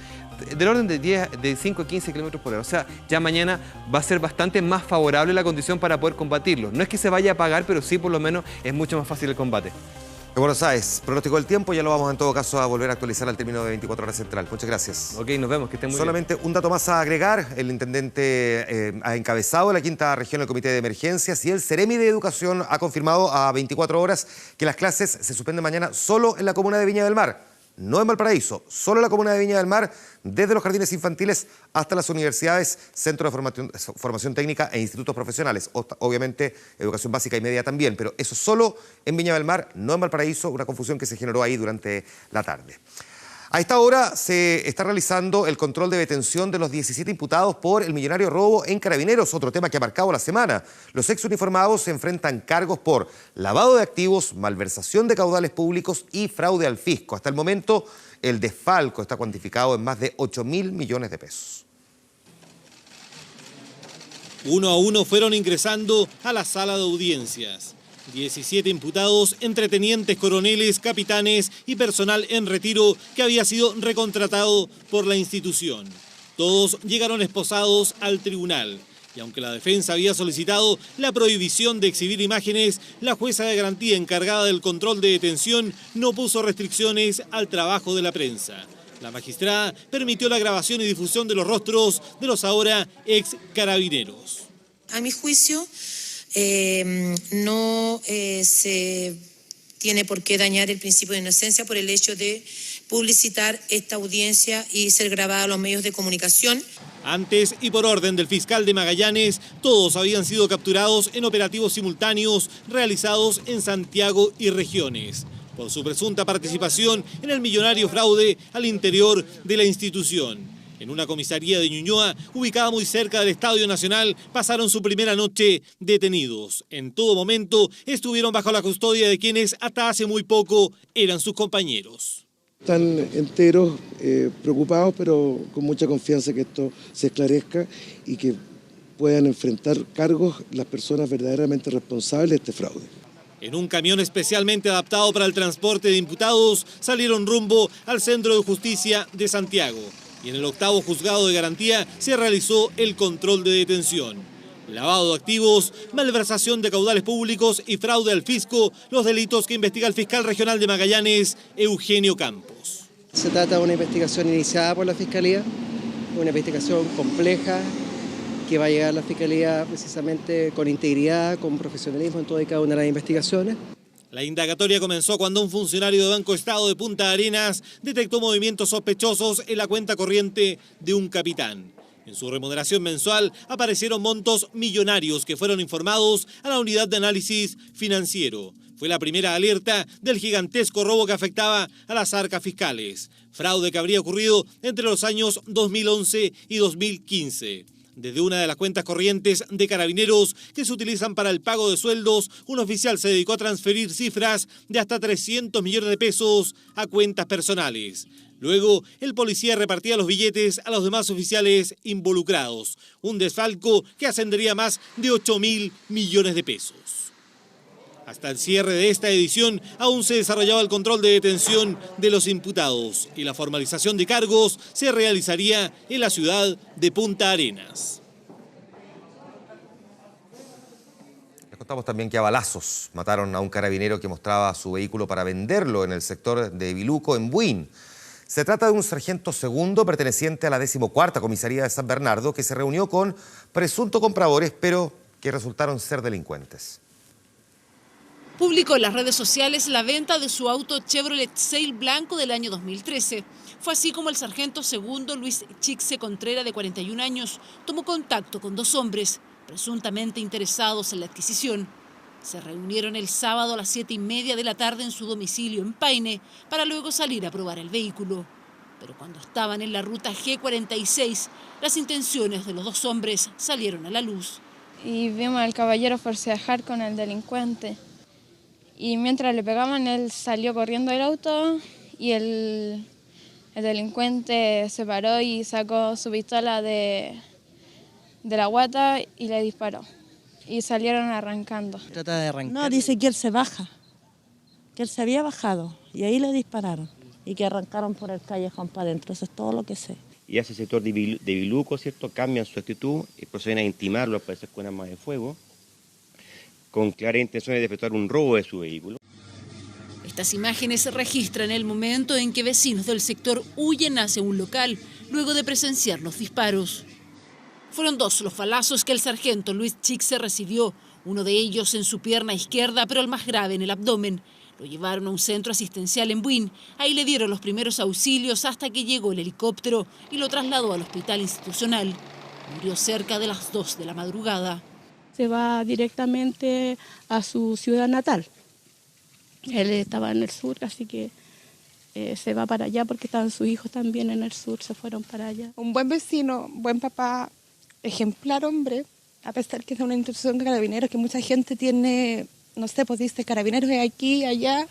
del orden de 5 a 15 kilómetros por hora. O sea, ya mañana va a ser bastante más favorable la condición para poder combatirlo. No es que se vaya a apagar, pero sí por lo menos es mucho más fácil el combate. Buenos Aires, pronóstico del tiempo, ya lo vamos en todo caso a volver a actualizar al término de 24 horas central. Muchas gracias. Ok, nos vemos, que estén muy bien. Solamente un dato más a agregar: el intendente ha encabezado la quinta región del Comité de Emergencias y el Ceremi de Educación ha confirmado a 24 horas que las clases se suspenden mañana solo en la comuna de Viña del Mar. No en Valparaíso, solo en la comuna de Viña del Mar, desde los jardines infantiles hasta las universidades, centros de formación técnica e institutos profesionales. Obviamente, educación básica y media también, pero eso solo en Viña del Mar, no en Valparaíso, una confusión que se generó ahí durante la tarde. A esta hora se está realizando el control de detención de los 17 imputados por el millonario robo en Carabineros, otro tema que ha marcado la semana. Los exuniformados se enfrentan cargos por lavado de activos, malversación de caudales públicos y fraude al fisco. Hasta el momento, el desfalco está cuantificado en más de 8.000 millones de pesos. Uno a uno fueron ingresando a la sala de audiencias. 17 imputados entre tenientes, coroneles, capitanes y personal en retiro que había sido recontratado por la institución. Todos llegaron esposados al tribunal. Y aunque la defensa había solicitado la prohibición de exhibir imágenes, la jueza de garantía encargada del control de detención no puso restricciones al trabajo de la prensa. La magistrada permitió la grabación y difusión de los rostros de los ahora ex carabineros. A mi juicio, no se tiene por qué dañar el principio de inocencia por el hecho de publicitar esta audiencia y ser grabada a los medios de comunicación. Antes y por orden del fiscal de Magallanes, todos habían sido capturados en operativos simultáneos realizados en Santiago y regiones, por su presunta participación en el millonario fraude al interior de la institución. En una comisaría de Ñuñoa, ubicada muy cerca del Estadio Nacional, pasaron su primera noche detenidos. En todo momento estuvieron bajo la custodia de quienes hasta hace muy poco eran sus compañeros. Están enteros, preocupados, pero con mucha confianza que esto se esclarezca y que puedan enfrentar cargos las personas verdaderamente responsables de este fraude. En un camión especialmente adaptado para el transporte de imputados, salieron rumbo al Centro de Justicia de Santiago. Y en el 8º juzgado de garantía se realizó el control de detención. Lavado de activos, malversación de caudales públicos y fraude al fisco, los delitos que investiga el fiscal regional de Magallanes, Eugenio Campos. Se trata de una investigación iniciada por la Fiscalía, una investigación compleja que va a llegar a la Fiscalía precisamente con integridad, con profesionalismo en toda y cada una de las investigaciones. La indagatoria comenzó cuando un funcionario de Banco Estado de Punta Arenas detectó movimientos sospechosos en la cuenta corriente de un capitán. En su remuneración mensual aparecieron montos millonarios que fueron informados a la unidad de análisis financiero. Fue la primera alerta del gigantesco robo que afectaba a las arcas fiscales. Fraude que habría ocurrido entre los años 2011 y 2015. Desde una de las cuentas corrientes de Carabineros que se utilizan para el pago de sueldos, un oficial se dedicó a transferir cifras de hasta 300 millones de pesos a cuentas personales. Luego, el policía repartía los billetes a los demás oficiales involucrados. Un desfalco que ascendería a más de 8.000 millones de pesos. Hasta el cierre de esta edición, aún se desarrollaba el control de detención de los imputados y la formalización de cargos se realizaría en la ciudad de Punta Arenas. Les contamos también que a balazos mataron a un carabinero que mostraba su vehículo para venderlo en el sector de Biluco, en Buin. Se trata de un sargento segundo perteneciente a la 14ª Comisaría de San Bernardo que se reunió con presuntos compradores, pero que resultaron ser delincuentes. Publicó en las redes sociales la venta de su auto Chevrolet Sail blanco del año 2013. Fue así como el sargento segundo Luis Chixe Contreras, de 41 años, tomó contacto con dos hombres presuntamente interesados en la adquisición. Se reunieron el sábado a las 7:30 de la tarde en su domicilio en Paine para luego salir a probar el vehículo. Pero cuando estaban en la ruta G46, las intenciones de los dos hombres salieron a la luz. Y vimos al caballero forcejar con el delincuente. Y mientras le pegaban, él salió corriendo del auto y el delincuente se paró y sacó su pistola de la guata y le disparó. Y salieron arrancando. Trata de arrancar. No, dice que él se baja, que él se había bajado y ahí le dispararon y que arrancaron por el callejón para adentro. Eso es todo lo que sé. Y ese sector de Biluco, ¿cierto?, cambian su actitud y proceden a intimarlo, al parecer con armas de fuego, con claras intenciones de efectuar un robo de su vehículo. Estas imágenes registran el momento en que vecinos del sector huyen hacia un local luego de presenciar los disparos. Fueron dos los balazos que el sargento Luis Chixe recibió, uno de ellos en su pierna izquierda, pero el más grave en el abdomen. Lo llevaron a un centro asistencial en Buin. Ahí le dieron los primeros auxilios hasta que llegó el helicóptero y lo trasladó al hospital institucional. Murió cerca de las 2 de la madrugada. Se va directamente a su ciudad natal. Él estaba en el sur, así que se va para allá porque estaban sus hijos también en el sur, se fueron para allá. Un buen vecino, buen papá, ejemplar hombre, a pesar que es una institución de Carabineros, que mucha gente tiene, no sé, pues dice Carabineros es aquí, allá,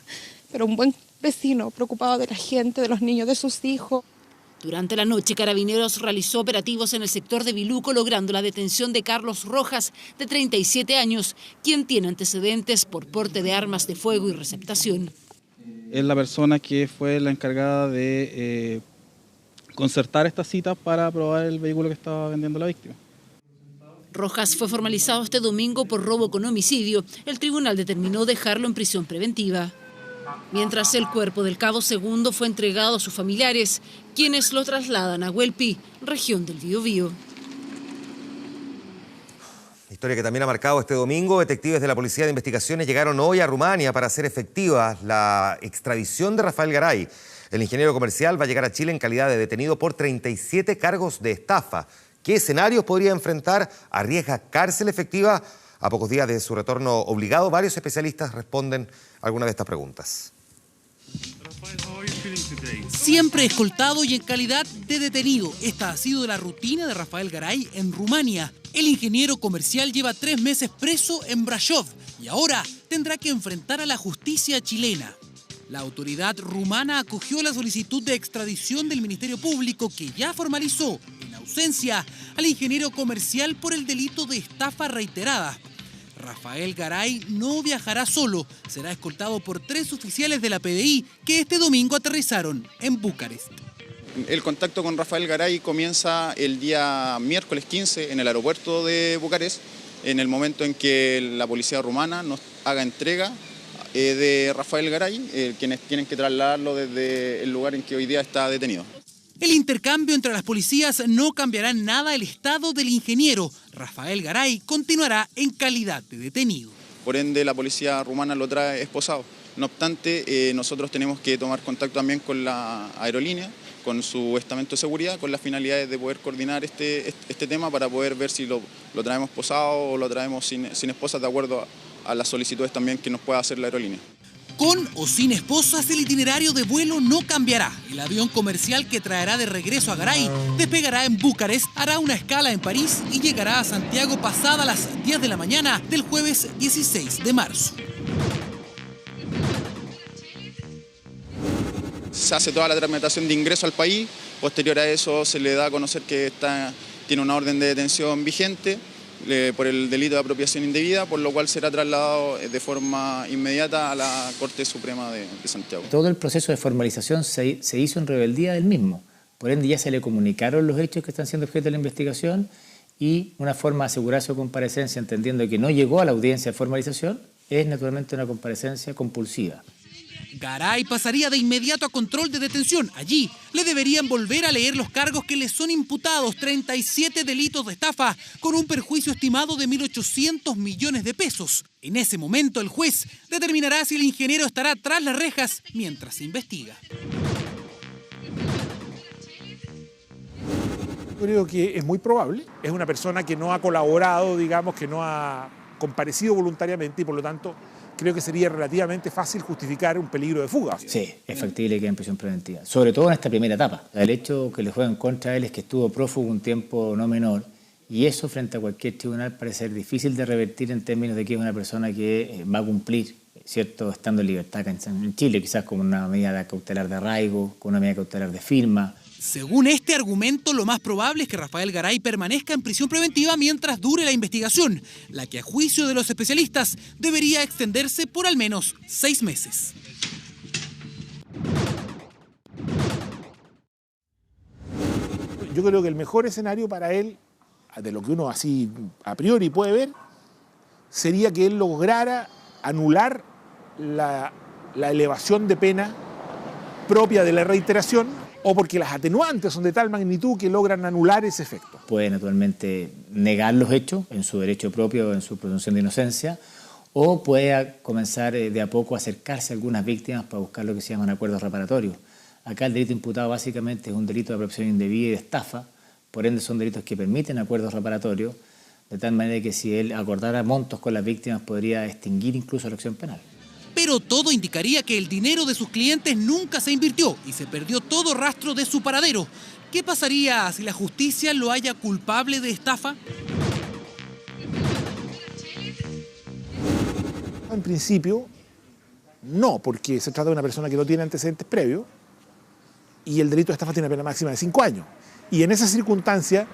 pero un buen vecino, preocupado de la gente, de los niños, de sus hijos. Durante la noche, Carabineros realizó operativos en el sector de Biluco, logrando la detención de Carlos Rojas, de 37 años, quien tiene antecedentes por porte de armas de fuego y receptación. Es la persona que fue la encargada de concertar estas citas para probar el vehículo que estaba vendiendo la víctima. Rojas fue formalizado este domingo por robo con homicidio. El tribunal determinó dejarlo en prisión preventiva. Mientras el cuerpo del cabo segundo fue entregado a sus familiares, quienes lo trasladan a Huelpi, región del Biobío. Historia que también ha marcado este domingo. Detectives de la Policía de Investigaciones llegaron hoy a Rumania para hacer efectiva la extradición de Rafael Garay. El ingeniero comercial va a llegar a Chile en calidad de detenido por 37 cargos de estafa. ¿Qué escenarios podría enfrentar? ¿Arriesga cárcel efectiva? A pocos días de su retorno obligado, varios especialistas responden algunas de estas preguntas. Siempre escoltado y en calidad de detenido. Esta ha sido la rutina de Rafael Garay en Rumania. El ingeniero comercial lleva 3 meses preso en Brașov y ahora tendrá que enfrentar a la justicia chilena. La autoridad rumana acogió la solicitud de extradición del Ministerio Público, que ya formalizó, en ausencia, al ingeniero comercial por el delito de estafa reiterada. Rafael Garay no viajará solo, será escoltado por 3 oficiales de la PDI que este domingo aterrizaron en Bucarest. El contacto con Rafael Garay comienza el día miércoles 15 en el aeropuerto de Bucarest, en el momento en que la policía rumana nos haga entrega de Rafael Garay, quienes tienen que trasladarlo desde el lugar en que hoy día está detenido. El intercambio entre las policías no cambiará en nada el estado del ingeniero. Rafael Garay continuará en calidad de detenido. Por ende, la policía rumana lo trae esposado. No obstante, nosotros tenemos que tomar contacto también con la aerolínea, con su estamento de seguridad, con las finalidades de poder coordinar este tema para poder ver si lo traemos posado o lo traemos sin esposas, de acuerdo a las solicitudes también que nos pueda hacer la aerolínea. Con o sin esposas, el itinerario de vuelo no cambiará. El avión comercial que traerá de regreso a Garay despegará en Bucarest, hará una escala en París y llegará a Santiago pasada las 10 de la mañana del jueves 16 de marzo. Se hace toda la tramitación de ingreso al país, posterior a eso se le da a conocer que tiene una orden de detención vigente por el delito de apropiación indebida, por lo cual será trasladado de forma inmediata a la Corte Suprema de Santiago. Todo el proceso de formalización se hizo en rebeldía del mismo. Por ende, ya se le comunicaron los hechos que están siendo objeto de la investigación y una forma de asegurar su comparecencia, entendiendo que no llegó a la audiencia de formalización, es naturalmente una comparecencia compulsiva. Garay pasaría de inmediato a control de detención. Allí le deberían volver a leer los cargos que le son imputados, 37 delitos de estafa, con un perjuicio estimado de 1.800 millones de pesos. En ese momento el juez determinará si el ingeniero estará tras las rejas mientras se investiga. Creo que es muy probable. Es una persona que no ha colaborado, digamos, que no ha comparecido voluntariamente y por lo tanto creo que sería relativamente fácil justificar un peligro de fuga. Sí, es factible que quede en prisión preventiva, sobre todo en esta primera etapa. El hecho que le juega en contra a él es que estuvo prófugo un tiempo no menor y eso frente a cualquier tribunal parece ser difícil de revertir en términos de que es una persona que va a cumplir, ¿cierto?, estando en libertad en Chile, quizás con una medida cautelar de arraigo, con una medida cautelar de firma. Según este argumento, lo más probable es que Rafael Garay permanezca en prisión preventiva mientras dure la investigación, la que a juicio de los especialistas debería extenderse por al menos 6 meses. Yo creo que el mejor escenario para él, de lo que uno así a priori puede ver, sería que él lograra anular la elevación de pena propia de la reiteración, o porque las atenuantes son de tal magnitud que logran anular ese efecto. Puede naturalmente negar los hechos en su derecho propio, en su presunción de inocencia, o puede comenzar de a poco a acercarse a algunas víctimas para buscar lo que se llaman acuerdos reparatorios. Acá el delito imputado básicamente es un delito de apropiación indebida y de estafa, por ende son delitos que permiten acuerdos reparatorios, de tal manera que si él acordara montos con las víctimas podría extinguir incluso la acción penal. pero todo indicaría que el dinero de sus clientes nunca se invirtió y se perdió todo rastro de su paradero. ¿Qué pasaría si la justicia lo halla culpable de estafa? En principio, no, porque se trata de una persona que no tiene antecedentes previos y el delito de estafa tiene una pena máxima de 5 años. Y en esa circunstancia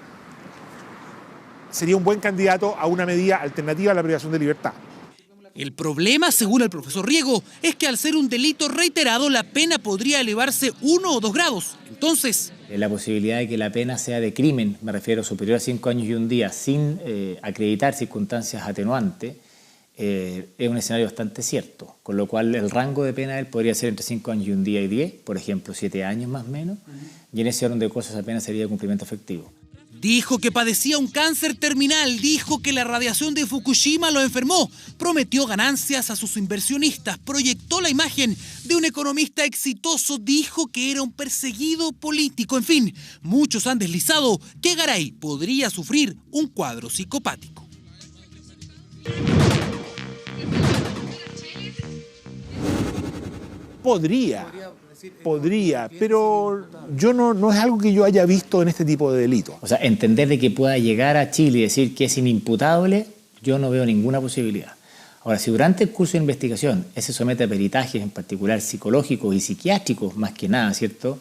sería un buen candidato a una medida alternativa a la privación de libertad. El problema, según el profesor Riego, es que al ser un delito reiterado, la pena podría elevarse 1 o 2 grados. Entonces, la posibilidad de que la pena sea de crimen, me refiero superior a 5 años y un día, sin acreditar circunstancias atenuantes, es un escenario bastante cierto. Con lo cual, el rango de pena de él podría ser entre 5 años y un día y 10, por ejemplo, 7 años más o menos, y en ese orden de cosas esa pena sería de cumplimiento efectivo. dijo que padecía un cáncer terminal, dijo que la radiación de Fukushima lo enfermó, prometió ganancias a sus inversionistas, proyectó la imagen de un economista exitoso, dijo que era un perseguido político. En fin, muchos han deslizado que Garay podría sufrir un cuadro psicopático. Podría, pero yo no es algo que yo haya visto en este tipo de delitos. O sea, entender de que pueda llegar a Chile y decir que es inimputable, yo no veo ninguna posibilidad. Ahora, si durante el curso de investigación se somete a peritajes, en particular psicológicos y psiquiátricos, más que nada, ¿cierto?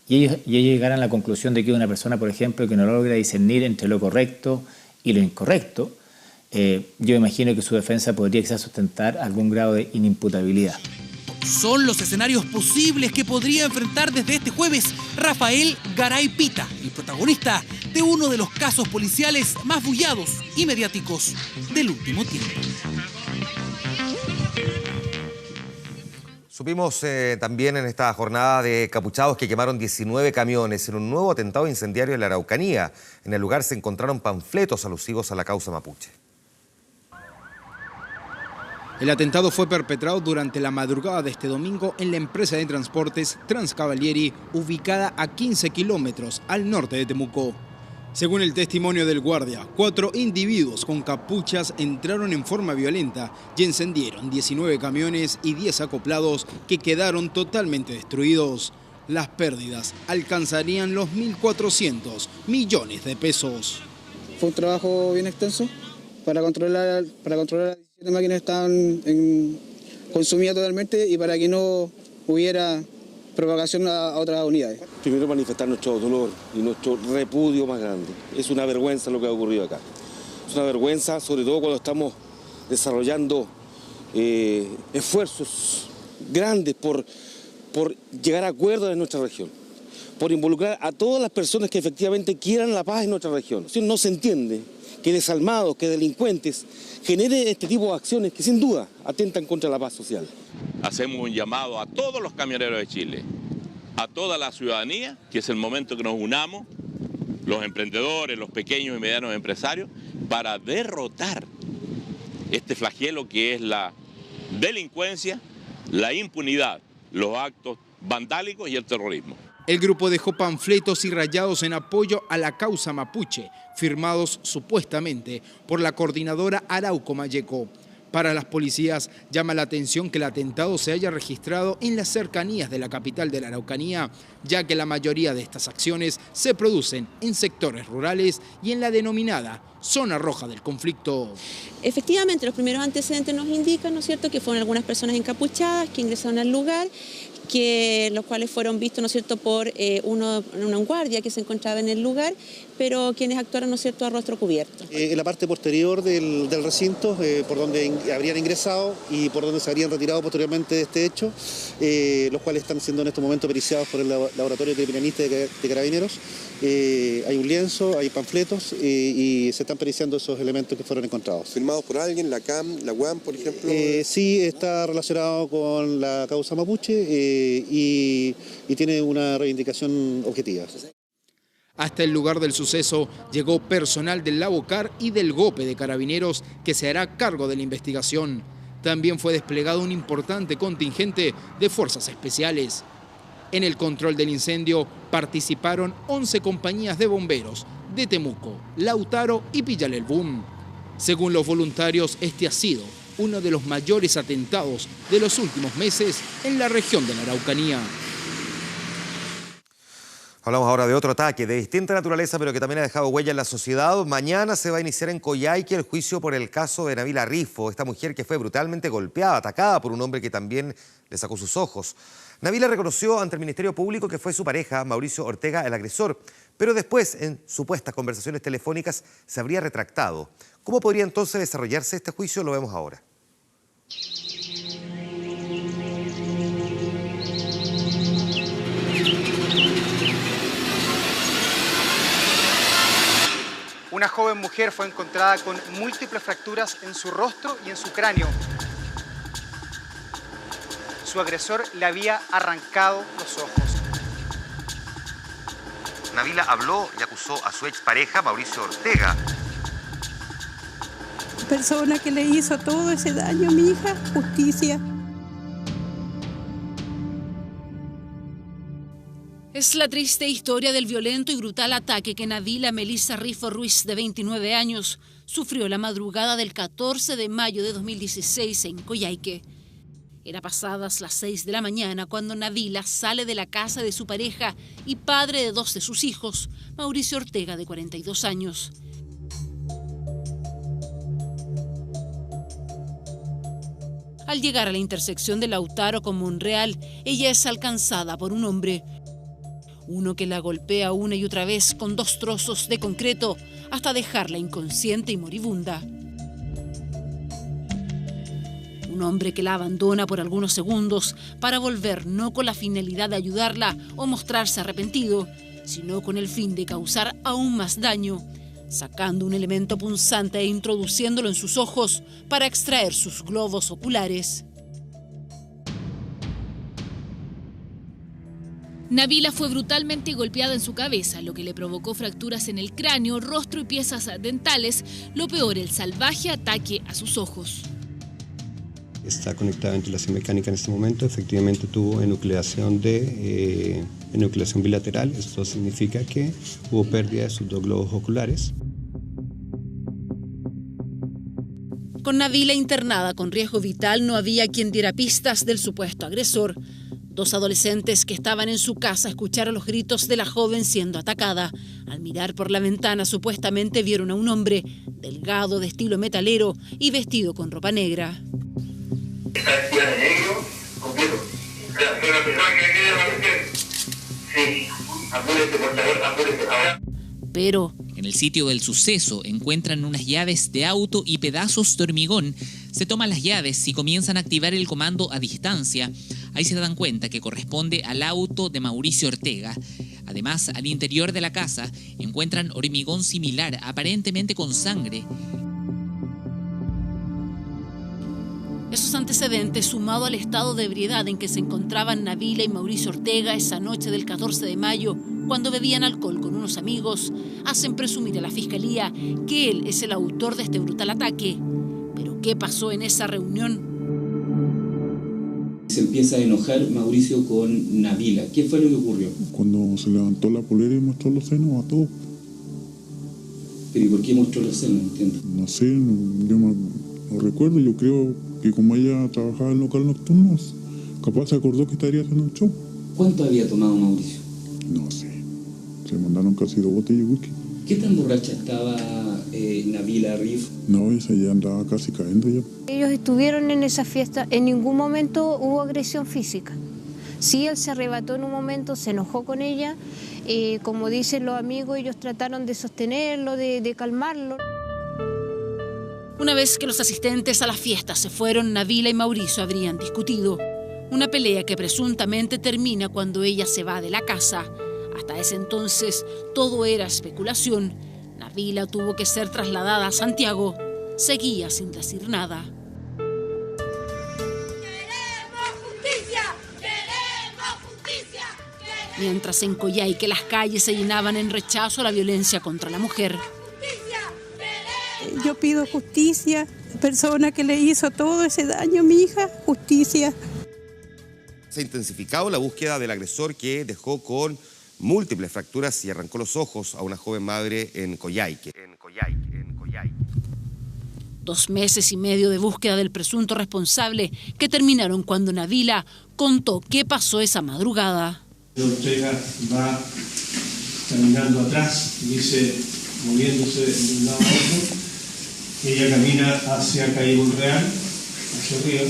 Y ellos llegaran a la conclusión de que una persona, por ejemplo, que no logra discernir entre lo correcto y lo incorrecto, yo imagino que su defensa podría quizás sustentar algún grado de inimputabilidad. Son los escenarios posibles que podría enfrentar desde este jueves Rafael Garay Pita, el protagonista de uno de los casos policiales más bullados y mediáticos del último tiempo. Supimos también en esta jornada de capuchados que quemaron 19 camiones en un nuevo atentado incendiario en la Araucanía. En el lugar se encontraron panfletos alusivos a la causa mapuche. El atentado fue perpetrado durante la madrugada de este domingo en la empresa de transportes Transcavalieri, ubicada a 15 kilómetros al norte de Temuco. Según el testimonio del guardia, 4 individuos con capuchas entraron en forma violenta y encendieron 19 camiones y 10 acoplados que quedaron totalmente destruidos. Las pérdidas alcanzarían los 1.400 millones de pesos. Fue un trabajo bien extenso para controlar las máquinas estaban consumidas totalmente y para que no hubiera propagación a otras unidades. Primero manifestar nuestro dolor y nuestro repudio más grande. Es una vergüenza lo que ha ocurrido acá. Es una vergüenza, sobre todo cuando estamos desarrollando esfuerzos grandes por llegar a acuerdos en nuestra región, por involucrar a todas las personas que efectivamente quieran la paz en nuestra región. No se entiende que desalmados, que delincuentes generen este tipo de acciones que sin duda atentan contra la paz social. Hacemos un llamado a todos los camioneros de Chile, a toda la ciudadanía, que es el momento que nos unamos, los emprendedores, los pequeños y medianos empresarios, para derrotar este flagelo que es la delincuencia, la impunidad, los actos vandálicos y el terrorismo. El grupo dejó panfletos y rayados en apoyo a la causa mapuche, firmados supuestamente por la coordinadora Arauco Mayeco. Para las policías llama la atención que el atentado se haya registrado en las cercanías de la capital de la Araucanía, ya que la mayoría de estas acciones se producen en sectores rurales y en la denominada zona roja del conflicto. Efectivamente, los primeros antecedentes nos indican, ¿no es cierto?, que fueron algunas personas encapuchadas que ingresaron al lugar, los cuales fueron vistos, ¿no es cierto?, por una guardia que se encontraba en el lugar, pero quienes actuaron, ¿no es cierto?, a rostro cubierto. En la parte posterior del recinto, por donde habrían ingresado y por donde se habrían retirado posteriormente de este hecho, los cuales están siendo en este momento periciados por el Laboratorio Criminalista de Carabineros. Hay un lienzo, hay panfletos y se están periciando esos elementos que fueron encontrados. ¿Firmados por alguien, la CAM, la UAM, por ejemplo? Sí, está relacionado con la causa mapuche y tiene una reivindicación objetiva. Hasta el lugar del suceso llegó personal del Labocar y del GOPE de Carabineros que se hará cargo de la investigación. También fue desplegado un importante contingente de fuerzas especiales. En el control del incendio participaron 11 compañías de bomberos de Temuco, Lautaro y Pillalelbún. Según los voluntarios, este ha sido uno de los mayores atentados de los últimos meses en la región de la Araucanía. Hablamos ahora de otro ataque de distinta naturaleza, pero que también ha dejado huella en la sociedad. Mañana se va a iniciar en Coyhaique el juicio por el caso de Nabila Rifo, esta mujer que fue brutalmente golpeada, atacada por un hombre que también le sacó sus ojos. Nabila reconoció ante el Ministerio Público que fue su pareja, Mauricio Ortega, el agresor, pero después, en supuestas conversaciones telefónicas, se habría retractado. ¿Cómo podría entonces desarrollarse este juicio? Lo vemos ahora. Una joven mujer fue encontrada con múltiples fracturas en su rostro y en su cráneo. Su agresor le había arrancado los ojos. Nabila habló y acusó a su expareja, Mauricio Ortega. Persona que le hizo todo ese daño a mi hija, justicia. Es la triste historia del violento y brutal ataque que Nabila Melissa Rifo Ruiz, de 29 años, sufrió la madrugada del 14 de mayo de 2016 en Coyhaique. Era pasadas las 6 de la mañana cuando Nabila sale de la casa de su pareja y padre de 2 de sus hijos, Mauricio Ortega, de 42 años. Al llegar a la intersección de Lautaro con Monreal, ella es alcanzada por un hombre. Uno que la golpea una y otra vez con 2 trozos de concreto hasta dejarla inconsciente y moribunda. Un hombre que la abandona por algunos segundos para volver no con la finalidad de ayudarla o mostrarse arrepentido, sino con el fin de causar aún más daño, sacando un elemento punzante e introduciéndolo en sus ojos para extraer sus globos oculares. Nabila fue brutalmente golpeada en su cabeza, lo que le provocó fracturas en el cráneo, rostro y piezas dentales. Lo peor, el salvaje ataque a sus ojos. Está conectada a ventilación mecánica en este momento. Efectivamente tuvo enucleación bilateral. Esto significa que hubo pérdida de sus 2 globos oculares. Con Nabila internada con riesgo vital, no había quien diera pistas del supuesto agresor. 2 adolescentes que estaban en su casa escucharon los gritos de la joven siendo atacada. Al mirar por la ventana, supuestamente vieron a un hombre delgado, de estilo metalero y vestido con ropa negra. Está vestida de negro, completo. Pero la persona que viene va a ser. Sí, apúrese, por favor, apúrese. Ahora. Pero en el sitio del suceso encuentran unas llaves de auto y pedazos de hormigón. Se toman las llaves y comienzan a activar el comando a distancia. Ahí se dan cuenta que corresponde al auto de Mauricio Ortega. Además, al interior de la casa encuentran hormigón similar, aparentemente con sangre. Esos antecedentes, sumado al estado de ebriedad en que se encontraban Nabila y Mauricio Ortega esa noche del 14 de mayo, cuando bebían alcohol con unos amigos, hacen presumir a la Fiscalía que él es el autor de este brutal ataque. ¿Pero qué pasó en esa reunión? Se empieza a enojar Mauricio con Nabila. ¿Qué fue lo que ocurrió? Cuando se levantó la polera y mostró los senos a todos. ¿Pero y por qué mostró los senos? No entiendo. No sé, yo no recuerdo. Yo creo que como ella trabajaba en local nocturnos, capaz se acordó que estaría haciendo un show. ¿Cuánto había tomado Mauricio? No sé. Se mandaron casi 2 botellas de whisky. ¿Qué tan borracha estaba Nabila Rifo? No, esa ya andaba casi cayendo ya. Ellos estuvieron en esa fiesta, en ningún momento hubo agresión física. Sí, él se arrebató en un momento, se enojó con ella, como dicen los amigos, ellos trataron de sostenerlo, de calmarlo. Una vez que los asistentes a la fiesta se fueron, Nabila y Mauricio habrían discutido. Una pelea que presuntamente termina cuando ella se va de la casa. Hasta ese entonces todo era especulación. Nabila tuvo que ser trasladada a Santiago. Seguía sin decir nada. Mientras en Coyhaique las calles se llenaban en rechazo a la violencia contra la mujer. Yo pido justicia, la persona que le hizo todo ese daño a mi hija, justicia. Se ha intensificado la búsqueda del agresor que dejó con múltiples fracturas y arrancó los ojos a una joven madre en Coyhaique. 2 meses y medio de búsqueda del presunto responsable que terminaron cuando Nabila contó qué pasó esa madrugada. Ortega va caminando atrás, dice, moviéndose de un lado a otro. Ella camina hacia Caibón Real, hacia arriba,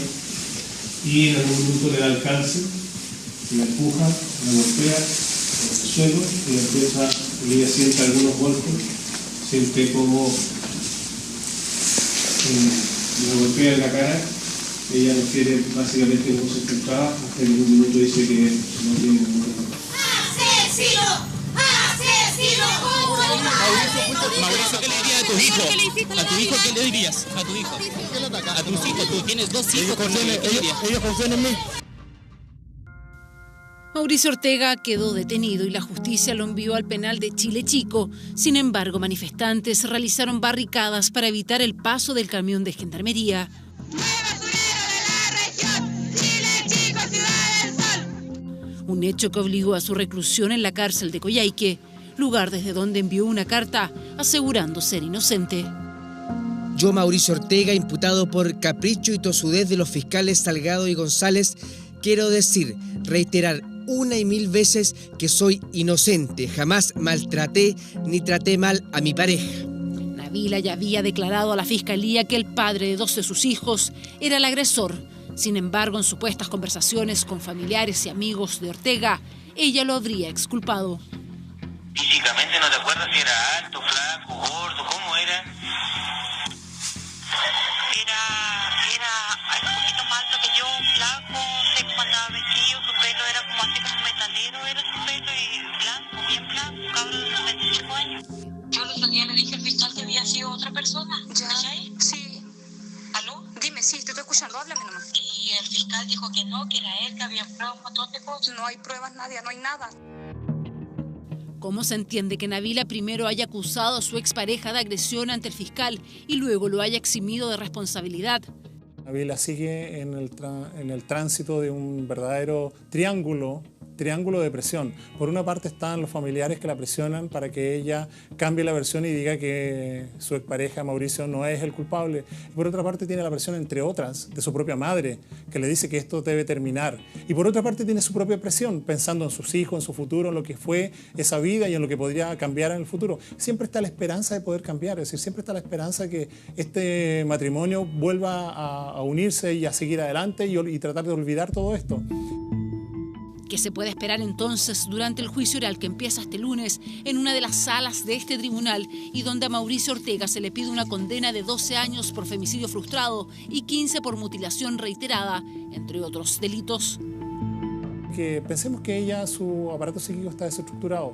y en algún minuto le da alcance, la empuja, la golpea por el suelo y ella siente algunos golpes, siente como la golpea en la cara. Ella refiere básicamente cómo se encontraba, hasta que en un minuto dice que no tiene ningún problema. ¡Asesino! ¡Asesino! Mauricio, ¿qué le dirías a tu hijo? ¿A tu hijo qué le dirías? ¿A tu hijo? ¿A tus hijos? Tú tienes 2 hijos. Ellos confían en mí. Mauricio Ortega quedó detenido y la justicia lo envió al penal de Chile Chico. Sin embargo, manifestantes realizaron barricadas para evitar el paso del camión de gendarmería. Un hecho que obligó a su reclusión en la cárcel de Coyhaique, lugar desde donde envió una carta asegurando ser inocente. Yo, Mauricio Ortega, imputado por capricho y tosudez de los fiscales Salgado y González, quiero reiterar una y mil veces que soy inocente. Jamás maltraté ni traté mal a mi pareja. Nabila ya había declarado a la fiscalía que el padre de 2 de sus hijos era el agresor. Sin embargo, en supuestas conversaciones con familiares y amigos de Ortega, ella lo habría exculpado. Físicamente no te acuerdas si era alto, flaco, gordo, ¿cómo era? Era un poquito más alto que yo, flaco, se andaba vestido, su pelo era como así como metalero, era su pelo y blanco, bien blanco, cabrón de unos 25 años. Yo el otro día le dije al fiscal que había sido otra persona. ¿Ya? Sí. ¿Aló? Dime, sí, te estoy escuchando, háblame nomás. Y el fiscal dijo que no, que era él, que había pruebas, un montón de cosas. No hay pruebas, Nadia, no hay nada. ¿Cómo se entiende que Nabila primero haya acusado a su expareja de agresión ante el fiscal y luego lo haya eximido de responsabilidad? Nabila sigue en el tránsito de un verdadero triángulo de presión. Por una parte están los familiares que la presionan para que ella cambie la versión y diga que su expareja Mauricio no es el culpable. Y por otra parte tiene la presión, entre otras, de su propia madre, que le dice que esto debe terminar. Y por otra parte tiene su propia presión, pensando en sus hijos, en su futuro, en lo que fue esa vida y en lo que podría cambiar en el futuro. Siempre está la esperanza de poder cambiar, es decir, siempre está la esperanza de que este matrimonio vuelva a unirse y a seguir adelante y tratar de olvidar todo esto. ¿Qué se puede esperar entonces durante el juicio oral que empieza este lunes en una de las salas de este tribunal y donde a Mauricio Ortega se le pide una condena de 12 años por femicidio frustrado y 15 por mutilación reiterada, entre otros delitos? Que pensemos que ella, su aparato psíquico está desestructurado.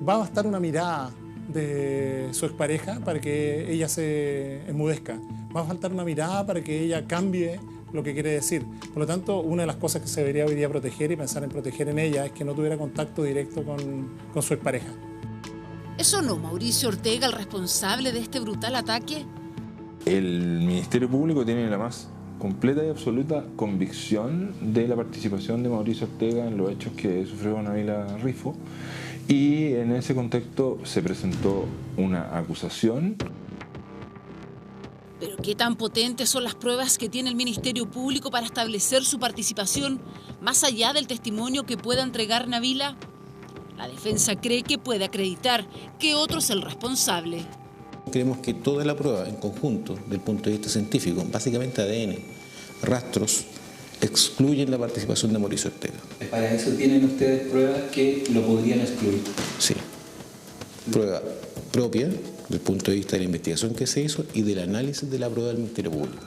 Va a bastar una mirada de su expareja para que ella se enmudezca. Va a faltar una mirada para que ella cambie lo que quiere decir. Por lo tanto, una de las cosas que se debería hoy día proteger y pensar en proteger en ella es que no tuviera contacto directo con su expareja. ¿Es o no Mauricio Ortega el responsable de este brutal ataque? El Ministerio Público tiene la más completa y absoluta convicción de la participación de Mauricio Ortega en los hechos que sufrió Nabila Rifo, y en ese contexto se presentó una acusación. ¿Pero qué tan potentes son las pruebas que tiene el Ministerio Público para establecer su participación, más allá del testimonio que pueda entregar Nabila? La defensa cree que puede acreditar que otro es el responsable. Creemos que toda la prueba en conjunto, del punto de vista científico, básicamente ADN, rastros, excluyen la participación de Mauricio Ortega. ¿Para eso tienen ustedes pruebas que lo podrían excluir? Sí. Prueba propia, del punto de vista de la investigación que se hizo y del análisis de la prueba del Ministerio Público.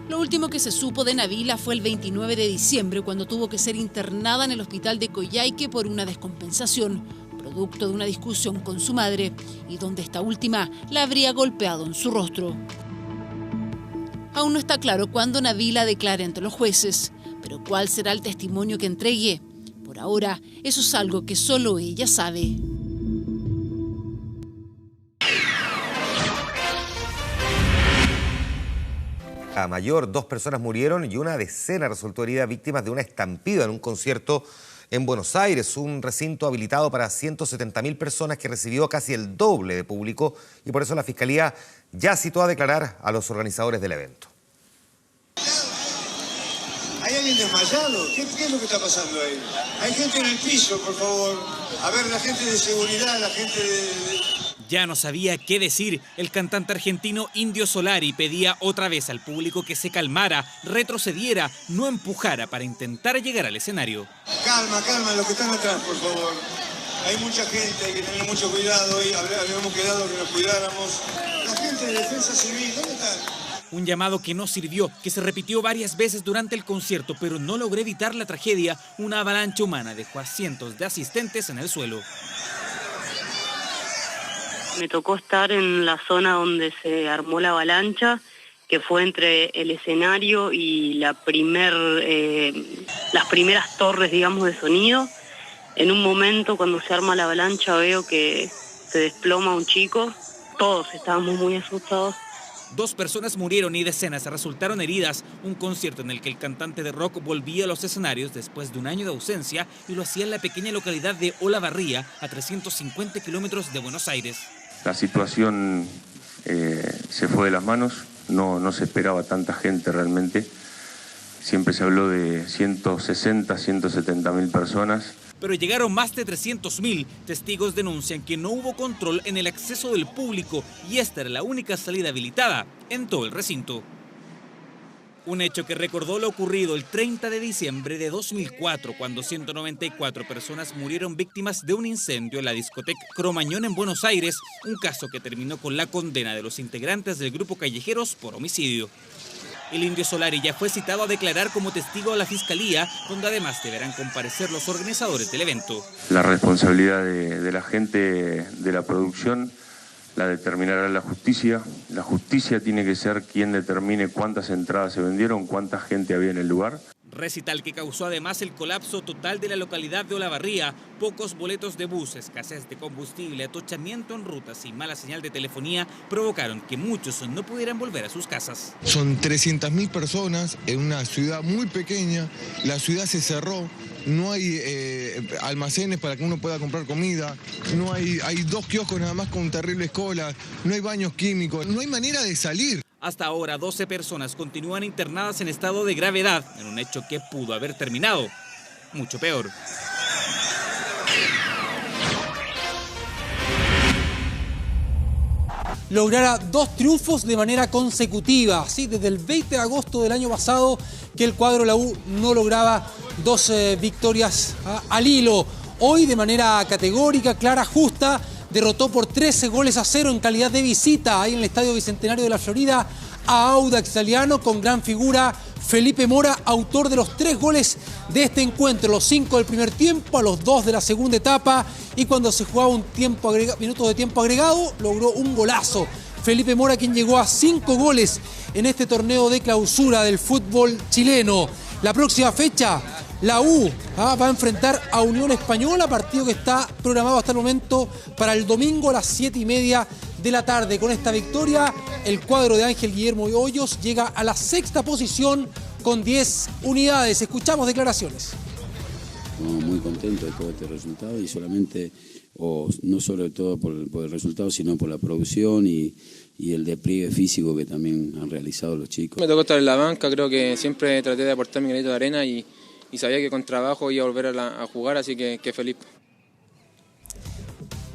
Lo último que se supo de Nabila fue el 29 de diciembre, cuando tuvo que ser internada en el hospital de Coyhaique por una descompensación, producto de una discusión con su madre, y donde esta última la habría golpeado en su rostro. Aún no está claro cuándo Nabila declare ante los jueces, pero cuál será el testimonio que entregue. Por ahora, eso es algo que solo ella sabe. A mayor, 2 personas murieron y una decena resultó herida víctimas de una estampida en un concierto en Buenos Aires, un recinto habilitado para 170.000 personas que recibió casi el doble de público y por eso la Fiscalía ya citó a declarar a los organizadores del evento. ¿Hay alguien desmayado? ¿Qué es lo que está pasando ahí? Hay gente en el piso, por favor. A ver, la gente de seguridad, la gente de... Ya no sabía qué decir. El cantante argentino Indio Solari pedía otra vez al público que se calmara, retrocediera, no empujara para intentar llegar al escenario. Calma, calma, los que están atrás, por favor. Hay mucha gente, hay que tener mucho cuidado. Hoy habíamos quedado que nos cuidáramos. La gente de Defensa Civil, ¿dónde están? Un llamado que no sirvió, que se repitió varias veces durante el concierto, pero no logró evitar la tragedia. Una avalancha humana dejó a cientos de asistentes en el suelo. Me tocó estar en la zona donde se armó la avalancha, que fue entre el escenario y las primeras torres, digamos, de sonido. En un momento, cuando se arma la avalancha, veo que se desploma un chico. Todos estábamos muy asustados. 2 personas murieron y decenas resultaron heridas. Un concierto en el que el cantante de rock volvía a los escenarios después de un año de ausencia y lo hacía en la pequeña localidad de Olavarría, a 350 kilómetros de Buenos Aires. La situación se fue de las manos, no se esperaba tanta gente realmente. Siempre se habló de 160, 170.000 personas. Pero llegaron más de 300.000. Testigos denuncian que no hubo control en el acceso del público y esta era la única salida habilitada en todo el recinto. Un hecho que recordó lo ocurrido el 30 de diciembre de 2004, cuando 194 personas murieron víctimas de un incendio en la discoteca Cromañón en Buenos Aires, un caso que terminó con la condena de los integrantes del grupo Callejeros por homicidio. El Indio Solari ya fue citado a declarar como testigo a la Fiscalía, donde además deberán comparecer los organizadores del evento. La responsabilidad de la gente de la producción la determinará la justicia. La justicia tiene que ser quien determine cuántas entradas se vendieron, cuánta gente había en el lugar. Recital que causó además el colapso total de la localidad de Olavarría. Pocos boletos de bus, escasez de combustible, atochamiento en rutas y mala señal de telefonía provocaron que muchos no pudieran volver a sus casas. Son 300.000 personas en una ciudad muy pequeña, la ciudad se cerró, no hay almacenes para que uno pueda comprar comida, hay 2 kioscos nada más con terribles colas, no hay baños químicos, no hay manera de salir. Hasta ahora 12 personas continúan internadas en estado de gravedad, en un hecho que pudo haber terminado mucho peor. Lograra 2 triunfos de manera consecutiva. ¿Sí? Desde el 20 de agosto del año pasado que el cuadro de la U no lograba 2 victorias al hilo. Hoy de manera categórica, clara, justa, derrotó por 13-0 en calidad de visita ahí en el Estadio Bicentenario de la Florida a Audax Italiano, con gran figura Felipe Mora, autor de los 3 goles de este encuentro, los 5 del primer tiempo, a los 2 de la segunda etapa, y cuando se jugaba minutos de tiempo agregado, logró un golazo. Felipe Mora, quien llegó a 5 goles en este torneo de clausura del fútbol chileno. La próxima fecha, la U va a enfrentar a Unión Española, partido que está programado hasta el momento para el domingo a las 7:30 de la tarde. Con esta victoria, el cuadro de Ángel Guillermo Hoyos llega a la 6ª posición con 10 unidades. Escuchamos declaraciones. Muy contento de todo este resultado y solamente, no sobre todo por el resultado, sino por la producción y el despliegue físico que también han realizado los chicos. Me tocó estar en la banca, creo que siempre traté de aportar mi granito de arena y sabía que con trabajo iba a volver a jugar, así que feliz.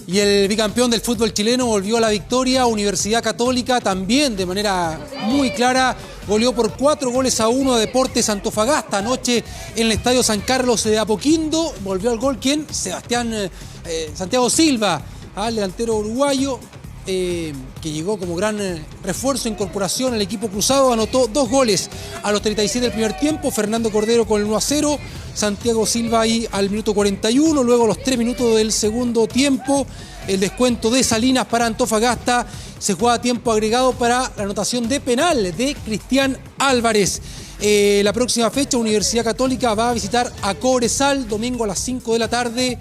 Y el bicampeón del fútbol chileno volvió a la victoria. Universidad Católica también de manera muy clara goleó por 4-1 a Deportes Antofagasta anoche en el Estadio San Carlos de Apoquindo. Volvió al gol ¿quién? Santiago Silva, al delantero uruguayo, que llegó como gran refuerzo, incorporación al equipo cruzado. Anotó 2 goles a los 37 del primer tiempo. Fernando Cordero con el 1-0. Santiago Silva ahí al minuto 41. Luego a los 3 minutos del segundo tiempo, el descuento de Salinas para Antofagasta. Se juega a tiempo agregado para la anotación de penal de Cristian Álvarez. La próxima fecha, Universidad Católica va a visitar a Cobresal, domingo a las 5 de la tarde.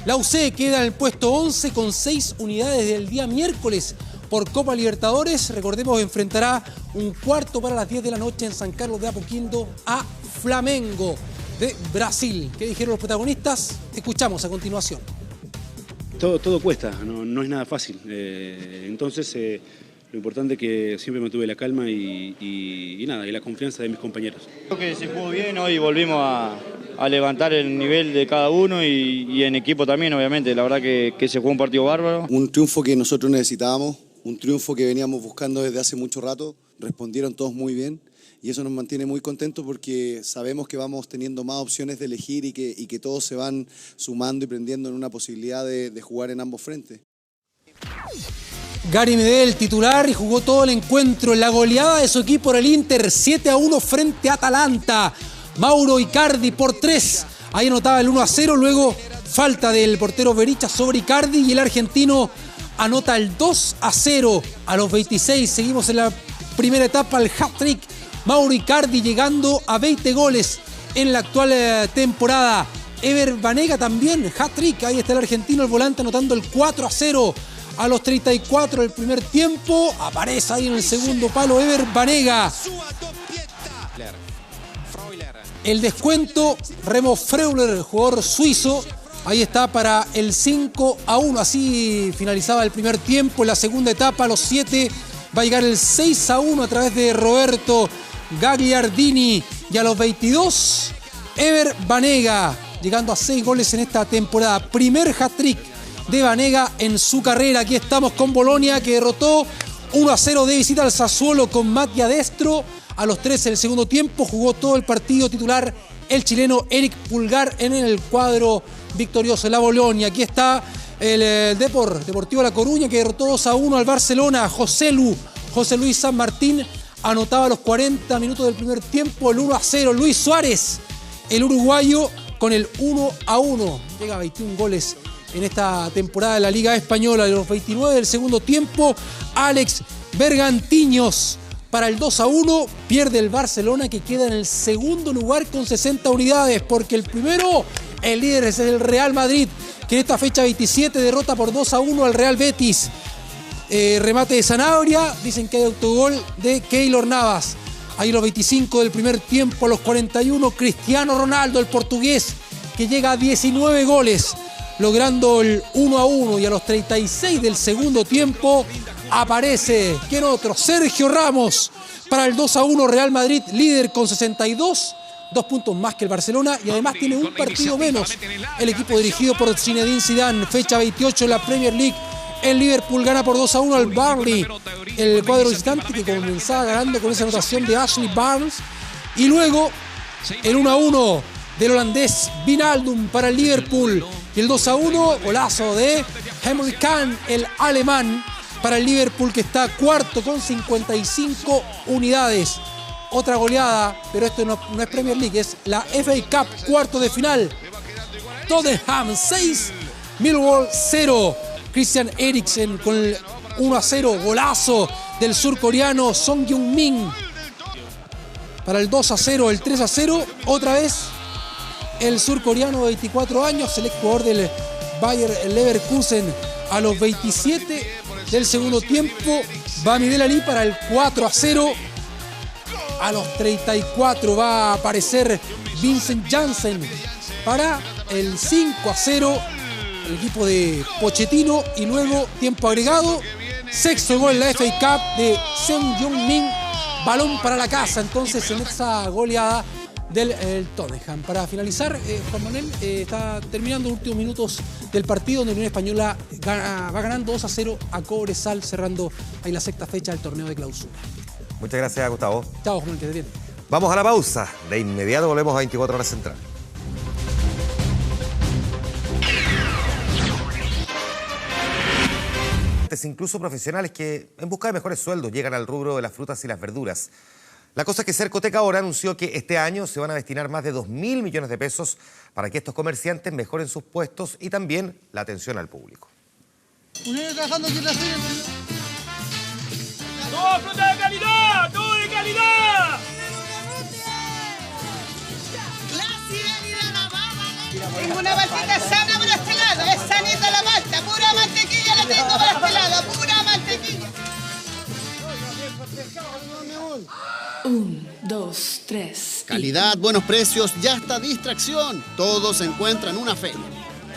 La UC queda en el puesto 11 con 6 unidades del día miércoles. por Copa Libertadores. Recordemos, enfrentará un cuarto para las 10 de la noche en San Carlos de Apoquindo a Flamengo de Brasil. ¿Qué dijeron los protagonistas? Escuchamos a continuación. Todo cuesta, no es nada fácil. Entonces, lo importante es que siempre mantuve la calma y la confianza de mis compañeros. Creo que se jugó bien, hoy volvimos a levantar el nivel de cada uno y en equipo también, obviamente. La verdad que se jugó un partido bárbaro. Un triunfo que nosotros necesitábamos, un triunfo que veníamos buscando desde hace mucho rato. Respondieron todos muy bien y eso nos mantiene muy contentos porque sabemos que vamos teniendo más opciones de elegir y que todos se van sumando y prendiendo en una posibilidad de jugar en ambos frentes. Gary Medel, titular, y jugó todo el encuentro. La goleada de su equipo por el Inter, 7-1 frente a Atalanta. Mauro Icardi por 3. Ahí anotaba el 1-0, luego falta del portero Berisha sobre Icardi y el argentino anota el 2-0 a los 26. Seguimos en la primera etapa, el hat-trick. Mauro Icardi llegando a 20 goles en la actual temporada. Ever Banega también, hat-trick. Ahí está el argentino, el volante, anotando el 4-0 a los 34 del primer tiempo. Aparece ahí en el segundo palo Ever Banega. El descuento, Remo Freuler, jugador suizo. Ahí está para el 5-1. Así finalizaba el primer tiempo. En la segunda etapa, a los 7, va a llegar el 6-1 a través de Roberto Gagliardini. Y a los 22, Ever Banega, llegando a 6 goles en esta temporada. Primer hat-trick de Banega en su carrera. Aquí estamos con Bolonia, que derrotó 1-0 de visita al Sassuolo con Mattia Destro. A los 13 del segundo tiempo jugó todo el partido titular el chileno Eric Pulgar en el cuadro victorioso de la Bolonia. Aquí está el Deportivo La Coruña, que derrotó 2-1 al Barcelona. José Luis San Martín anotaba a los 40 minutos del primer tiempo el 1-0. Luis Suárez, el uruguayo, con el 1-1. Llega a 21 goles en esta temporada de la Liga Española. De los 29 del segundo tiempo, Alex Bergantiños para el 2-1. Pierde el Barcelona, que queda en el segundo lugar con 60 unidades, porque el primero, el líder, es el Real Madrid, que en esta fecha 27 derrota por 2-1 al Real Betis. Remate de Sanabria, dicen que hay autogol de Keylor Navas. Ahí los 25 del primer tiempo, a los 41, Cristiano Ronaldo, el portugués, que llega a 19 goles, logrando el 1-1. Y a los 36 del segundo tiempo aparece, ¿quién otro? Sergio Ramos para el 2-1. Real Madrid, líder con 62, 2 puntos más que el Barcelona, y además tiene un partido menos el equipo dirigido por Zinedine Zidane. Fecha 28 en la Premier League. El Liverpool gana por 2-1 al Burnley. El cuadro visitante, que comenzaba ganando con esa anotación de Ashley Barnes. Y luego el 1-1 del holandés Wijnaldum para el Liverpool. Y el 2-1, golazo de Emre Can, el alemán, para el Liverpool, que está cuarto con 55 unidades. Otra goleada, pero esto no es Premier League, es la FA Cup, cuarto de final. Tottenham 6, Millwall 0. Christian Eriksen con el 1-0, golazo del surcoreano Son Heung-min para el 2-0, el 3-0, otra vez el surcoreano de 24 años, el exjugador del Bayer Leverkusen. A los 27 del segundo tiempo va Midel Ali para el 4-0. A los 34 va a aparecer Vincent Janssen para el 5-0. El equipo de Pochettino. Y luego tiempo agregado, sexto gol en la FA Cup de Son Heung-min, balón para la casa entonces en esa goleada del Tottenham. Para finalizar, Juan Manuel, está terminando los últimos minutos del partido, donde Unión Española va ganando 2-0 a Cobresal, cerrando ahí la sexta fecha del torneo de clausura. Muchas gracias, Gustavo. Chao, Juan, que estés bien. Vamos a la pausa. De inmediato volvemos a 24 horas central. Incluso profesionales que, en busca de mejores sueldos, llegan al rubro de las frutas y las verduras. La cosa es que Cercotec ahora anunció que este año se van a destinar más de 2.000 millones de pesos para que estos comerciantes mejoren sus puestos y también la atención al público. trabajando aquí en la feria. ¡Todo fruta de calidad! ¡Todo de calidad! Tengo una paltita sana para este lado, es sanita la palta, pura mantequilla la tengo para este lado, pura mantequilla. 1, 2, 3. Calidad, buenos precios y hasta distracción. Todo se encuentra en una feria.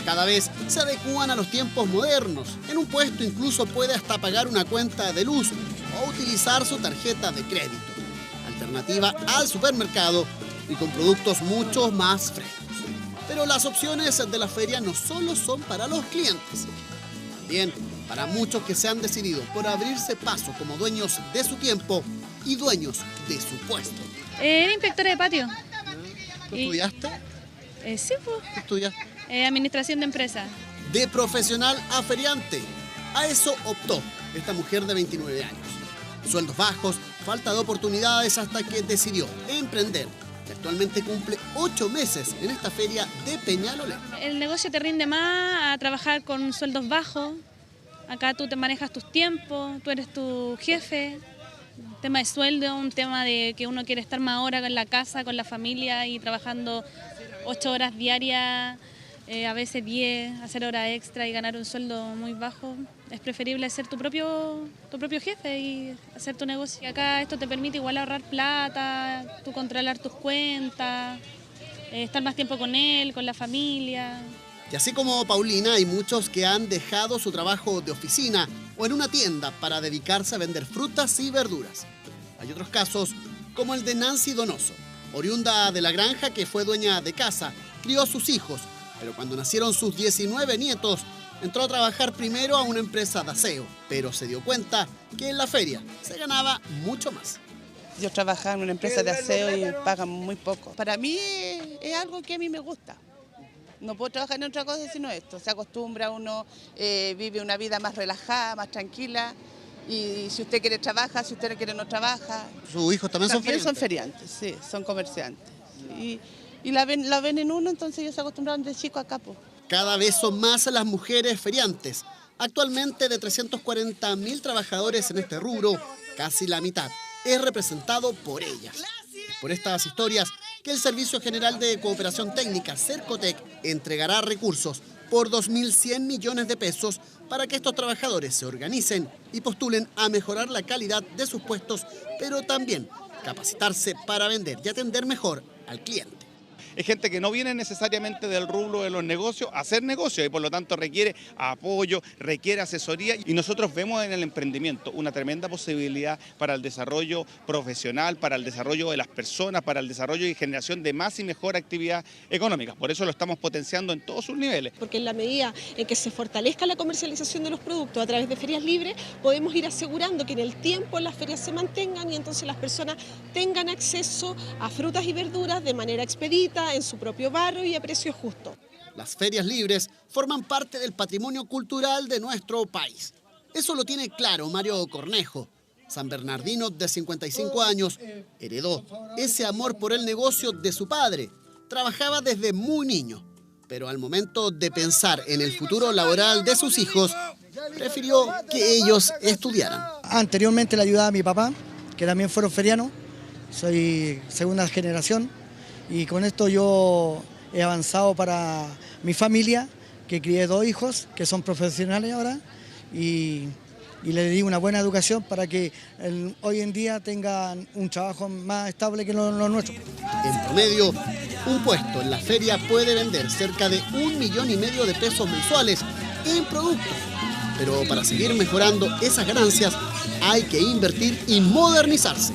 Cada vez se adecúan a los tiempos modernos. En un puesto incluso puede hasta pagar una cuenta de luz o utilizar su tarjeta de crédito. Alternativa al supermercado y con productos mucho más frescos. Pero las opciones de la feria no solo son para los clientes, también para muchos que se han decidido por abrirse paso como dueños de su tiempo y dueños de su puesto. Era inspectora de patio. ¿Tú estudiaste? Sí, pues. ¿Qué estudiaste? Administración de empresas. De profesional a feriante. A eso optó esta mujer de 29 años. Sueldos bajos, falta de oportunidades hasta que decidió emprender. Y actualmente cumple 8 meses en esta feria de Peñalolén. El negocio te rinde más a trabajar con sueldos bajos. Acá tú te manejas tus tiempos, tú eres tu jefe. Un tema de sueldo, un tema de que uno quiere estar más horas en la casa, con la familia y trabajando 8 horas diarias, a veces 10, hacer horas extra y ganar un sueldo muy bajo. Es preferible ser tu propio jefe y hacer tu negocio. Y acá esto te permite igual ahorrar plata, tú controlar tus cuentas, estar más tiempo con él, con la familia. Y así como Paulina, hay muchos que han dejado su trabajo de oficina o en una tienda para dedicarse a vender frutas y verduras. Hay otros casos, como el de Nancy Donoso, oriunda de la granja que fue dueña de casa, crió a sus hijos, pero cuando nacieron sus 19 nietos, entró a trabajar primero a una empresa de aseo, pero se dio cuenta que en la feria se ganaba mucho más. Yo trabajaba en una empresa de aseo y pagan muy poco. Para mí es algo que a mí me gusta. No puedo trabajar en otra cosa sino esto. Se acostumbra, uno vive una vida más relajada, más tranquila. Y si usted quiere trabaja, si usted no quiere no trabaja. ¿Sus hijos también son feriantes? Son feriantes, sí, son comerciantes. Y la ven en uno, entonces ellos se acostumbraron de chico a capo. Cada vez son más las mujeres feriantes. Actualmente de 340.000 trabajadores en este rubro, casi la mitad es representado por ellas. Es por estas historias que el Servicio General de Cooperación Técnica, Cercotec, entregará recursos por 2.100 millones de pesos para que estos trabajadores se organicen y postulen a mejorar la calidad de sus puestos, pero también capacitarse para vender y atender mejor al cliente. Es gente que no viene necesariamente del rubro de los negocios a hacer negocios y por lo tanto requiere apoyo, requiere asesoría y nosotros vemos en el emprendimiento una tremenda posibilidad para el desarrollo profesional, para el desarrollo de las personas, para el desarrollo y generación de más y mejor actividad económica. Por eso lo estamos potenciando en todos sus niveles. Porque en la medida en que se fortalezca la comercialización de los productos a través de ferias libres, podemos ir asegurando que en el tiempo las ferias se mantengan y entonces las personas tengan acceso a frutas y verduras de manera expedita, en su propio barrio y a precios justos. Las ferias libres forman parte del patrimonio cultural de nuestro país. Eso lo tiene claro Mario Cornejo. San Bernardino, de 55 años, heredó ese amor por el negocio de su padre. Trabajaba desde muy niño, pero al momento de pensar en el futuro laboral de sus hijos, prefirió que ellos estudiaran. Anteriormente le ayudaba a mi papá, que también fueron ferianos. Soy segunda generación. Y con esto yo he avanzado para mi familia, que crié 2 hijos, que son profesionales ahora, y les di una buena educación para que hoy en día tengan un trabajo más estable que los nuestros. En promedio, un puesto en la feria puede vender cerca de 1,5 millones de pesos mensuales en productos. Pero para seguir mejorando esas ganancias hay que invertir y modernizarse.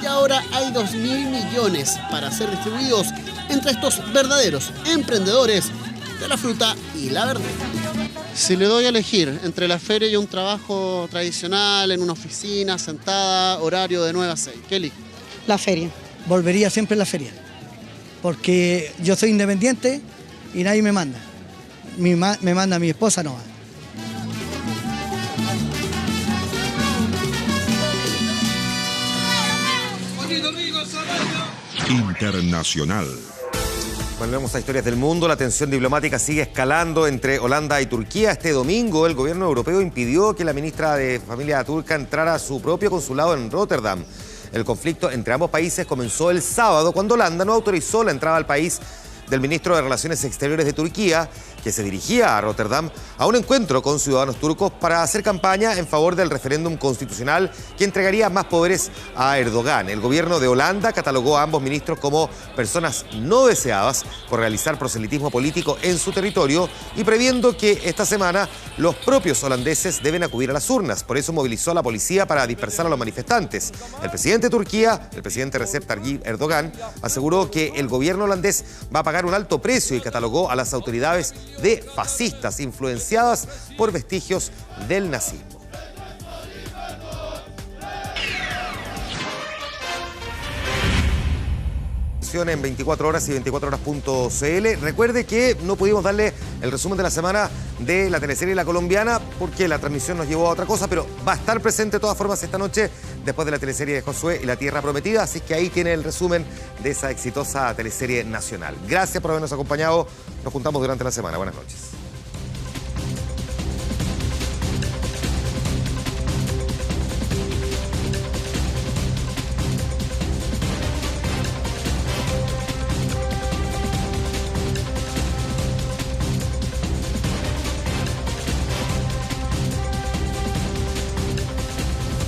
Y ahora hay 2.000 millones para ser distribuidos entre estos verdaderos emprendedores de la fruta y la verdura. Si le doy a elegir entre la feria y un trabajo tradicional en una oficina, sentada, horario de 9 a 6, ¿qué elijo? La feria. Volvería siempre a la feria, porque yo soy independiente y nadie me manda. Me manda mi esposa nomás. Internacional. Volvemos a historias del mundo. La tensión diplomática sigue escalando entre Holanda y Turquía. Este domingo el gobierno europeo impidió que la ministra de Familia turca entrara a su propio consulado en Rotterdam. El conflicto entre ambos países comenzó el sábado cuando Holanda no autorizó la entrada al país del ministro de Relaciones Exteriores de Turquía, que se dirigía a Rotterdam a un encuentro con ciudadanos turcos para hacer campaña en favor del referéndum constitucional que entregaría más poderes a Erdogan. El gobierno de Holanda catalogó a ambos ministros como personas no deseadas por realizar proselitismo político en su territorio y previendo que esta semana los propios holandeses deben acudir a las urnas. Por eso movilizó a la policía para dispersar a los manifestantes. El presidente de Turquía, el presidente Recep Tayyip Erdogan, aseguró que el gobierno holandés va a pagar un alto precio y catalogó a las autoridades de fascistas influenciadas por vestigios del nazismo. En 24 horas y 24horas.cl. Recuerde que no pudimos darle el resumen de la semana de la teleserie La Colombiana porque la transmisión nos llevó a otra cosa, pero va a estar presente de todas formas esta noche después de la teleserie de Josué y La Tierra Prometida, así que ahí tiene el resumen de esa exitosa teleserie nacional. Gracias por habernos acompañado, nos juntamos durante la semana. Buenas noches.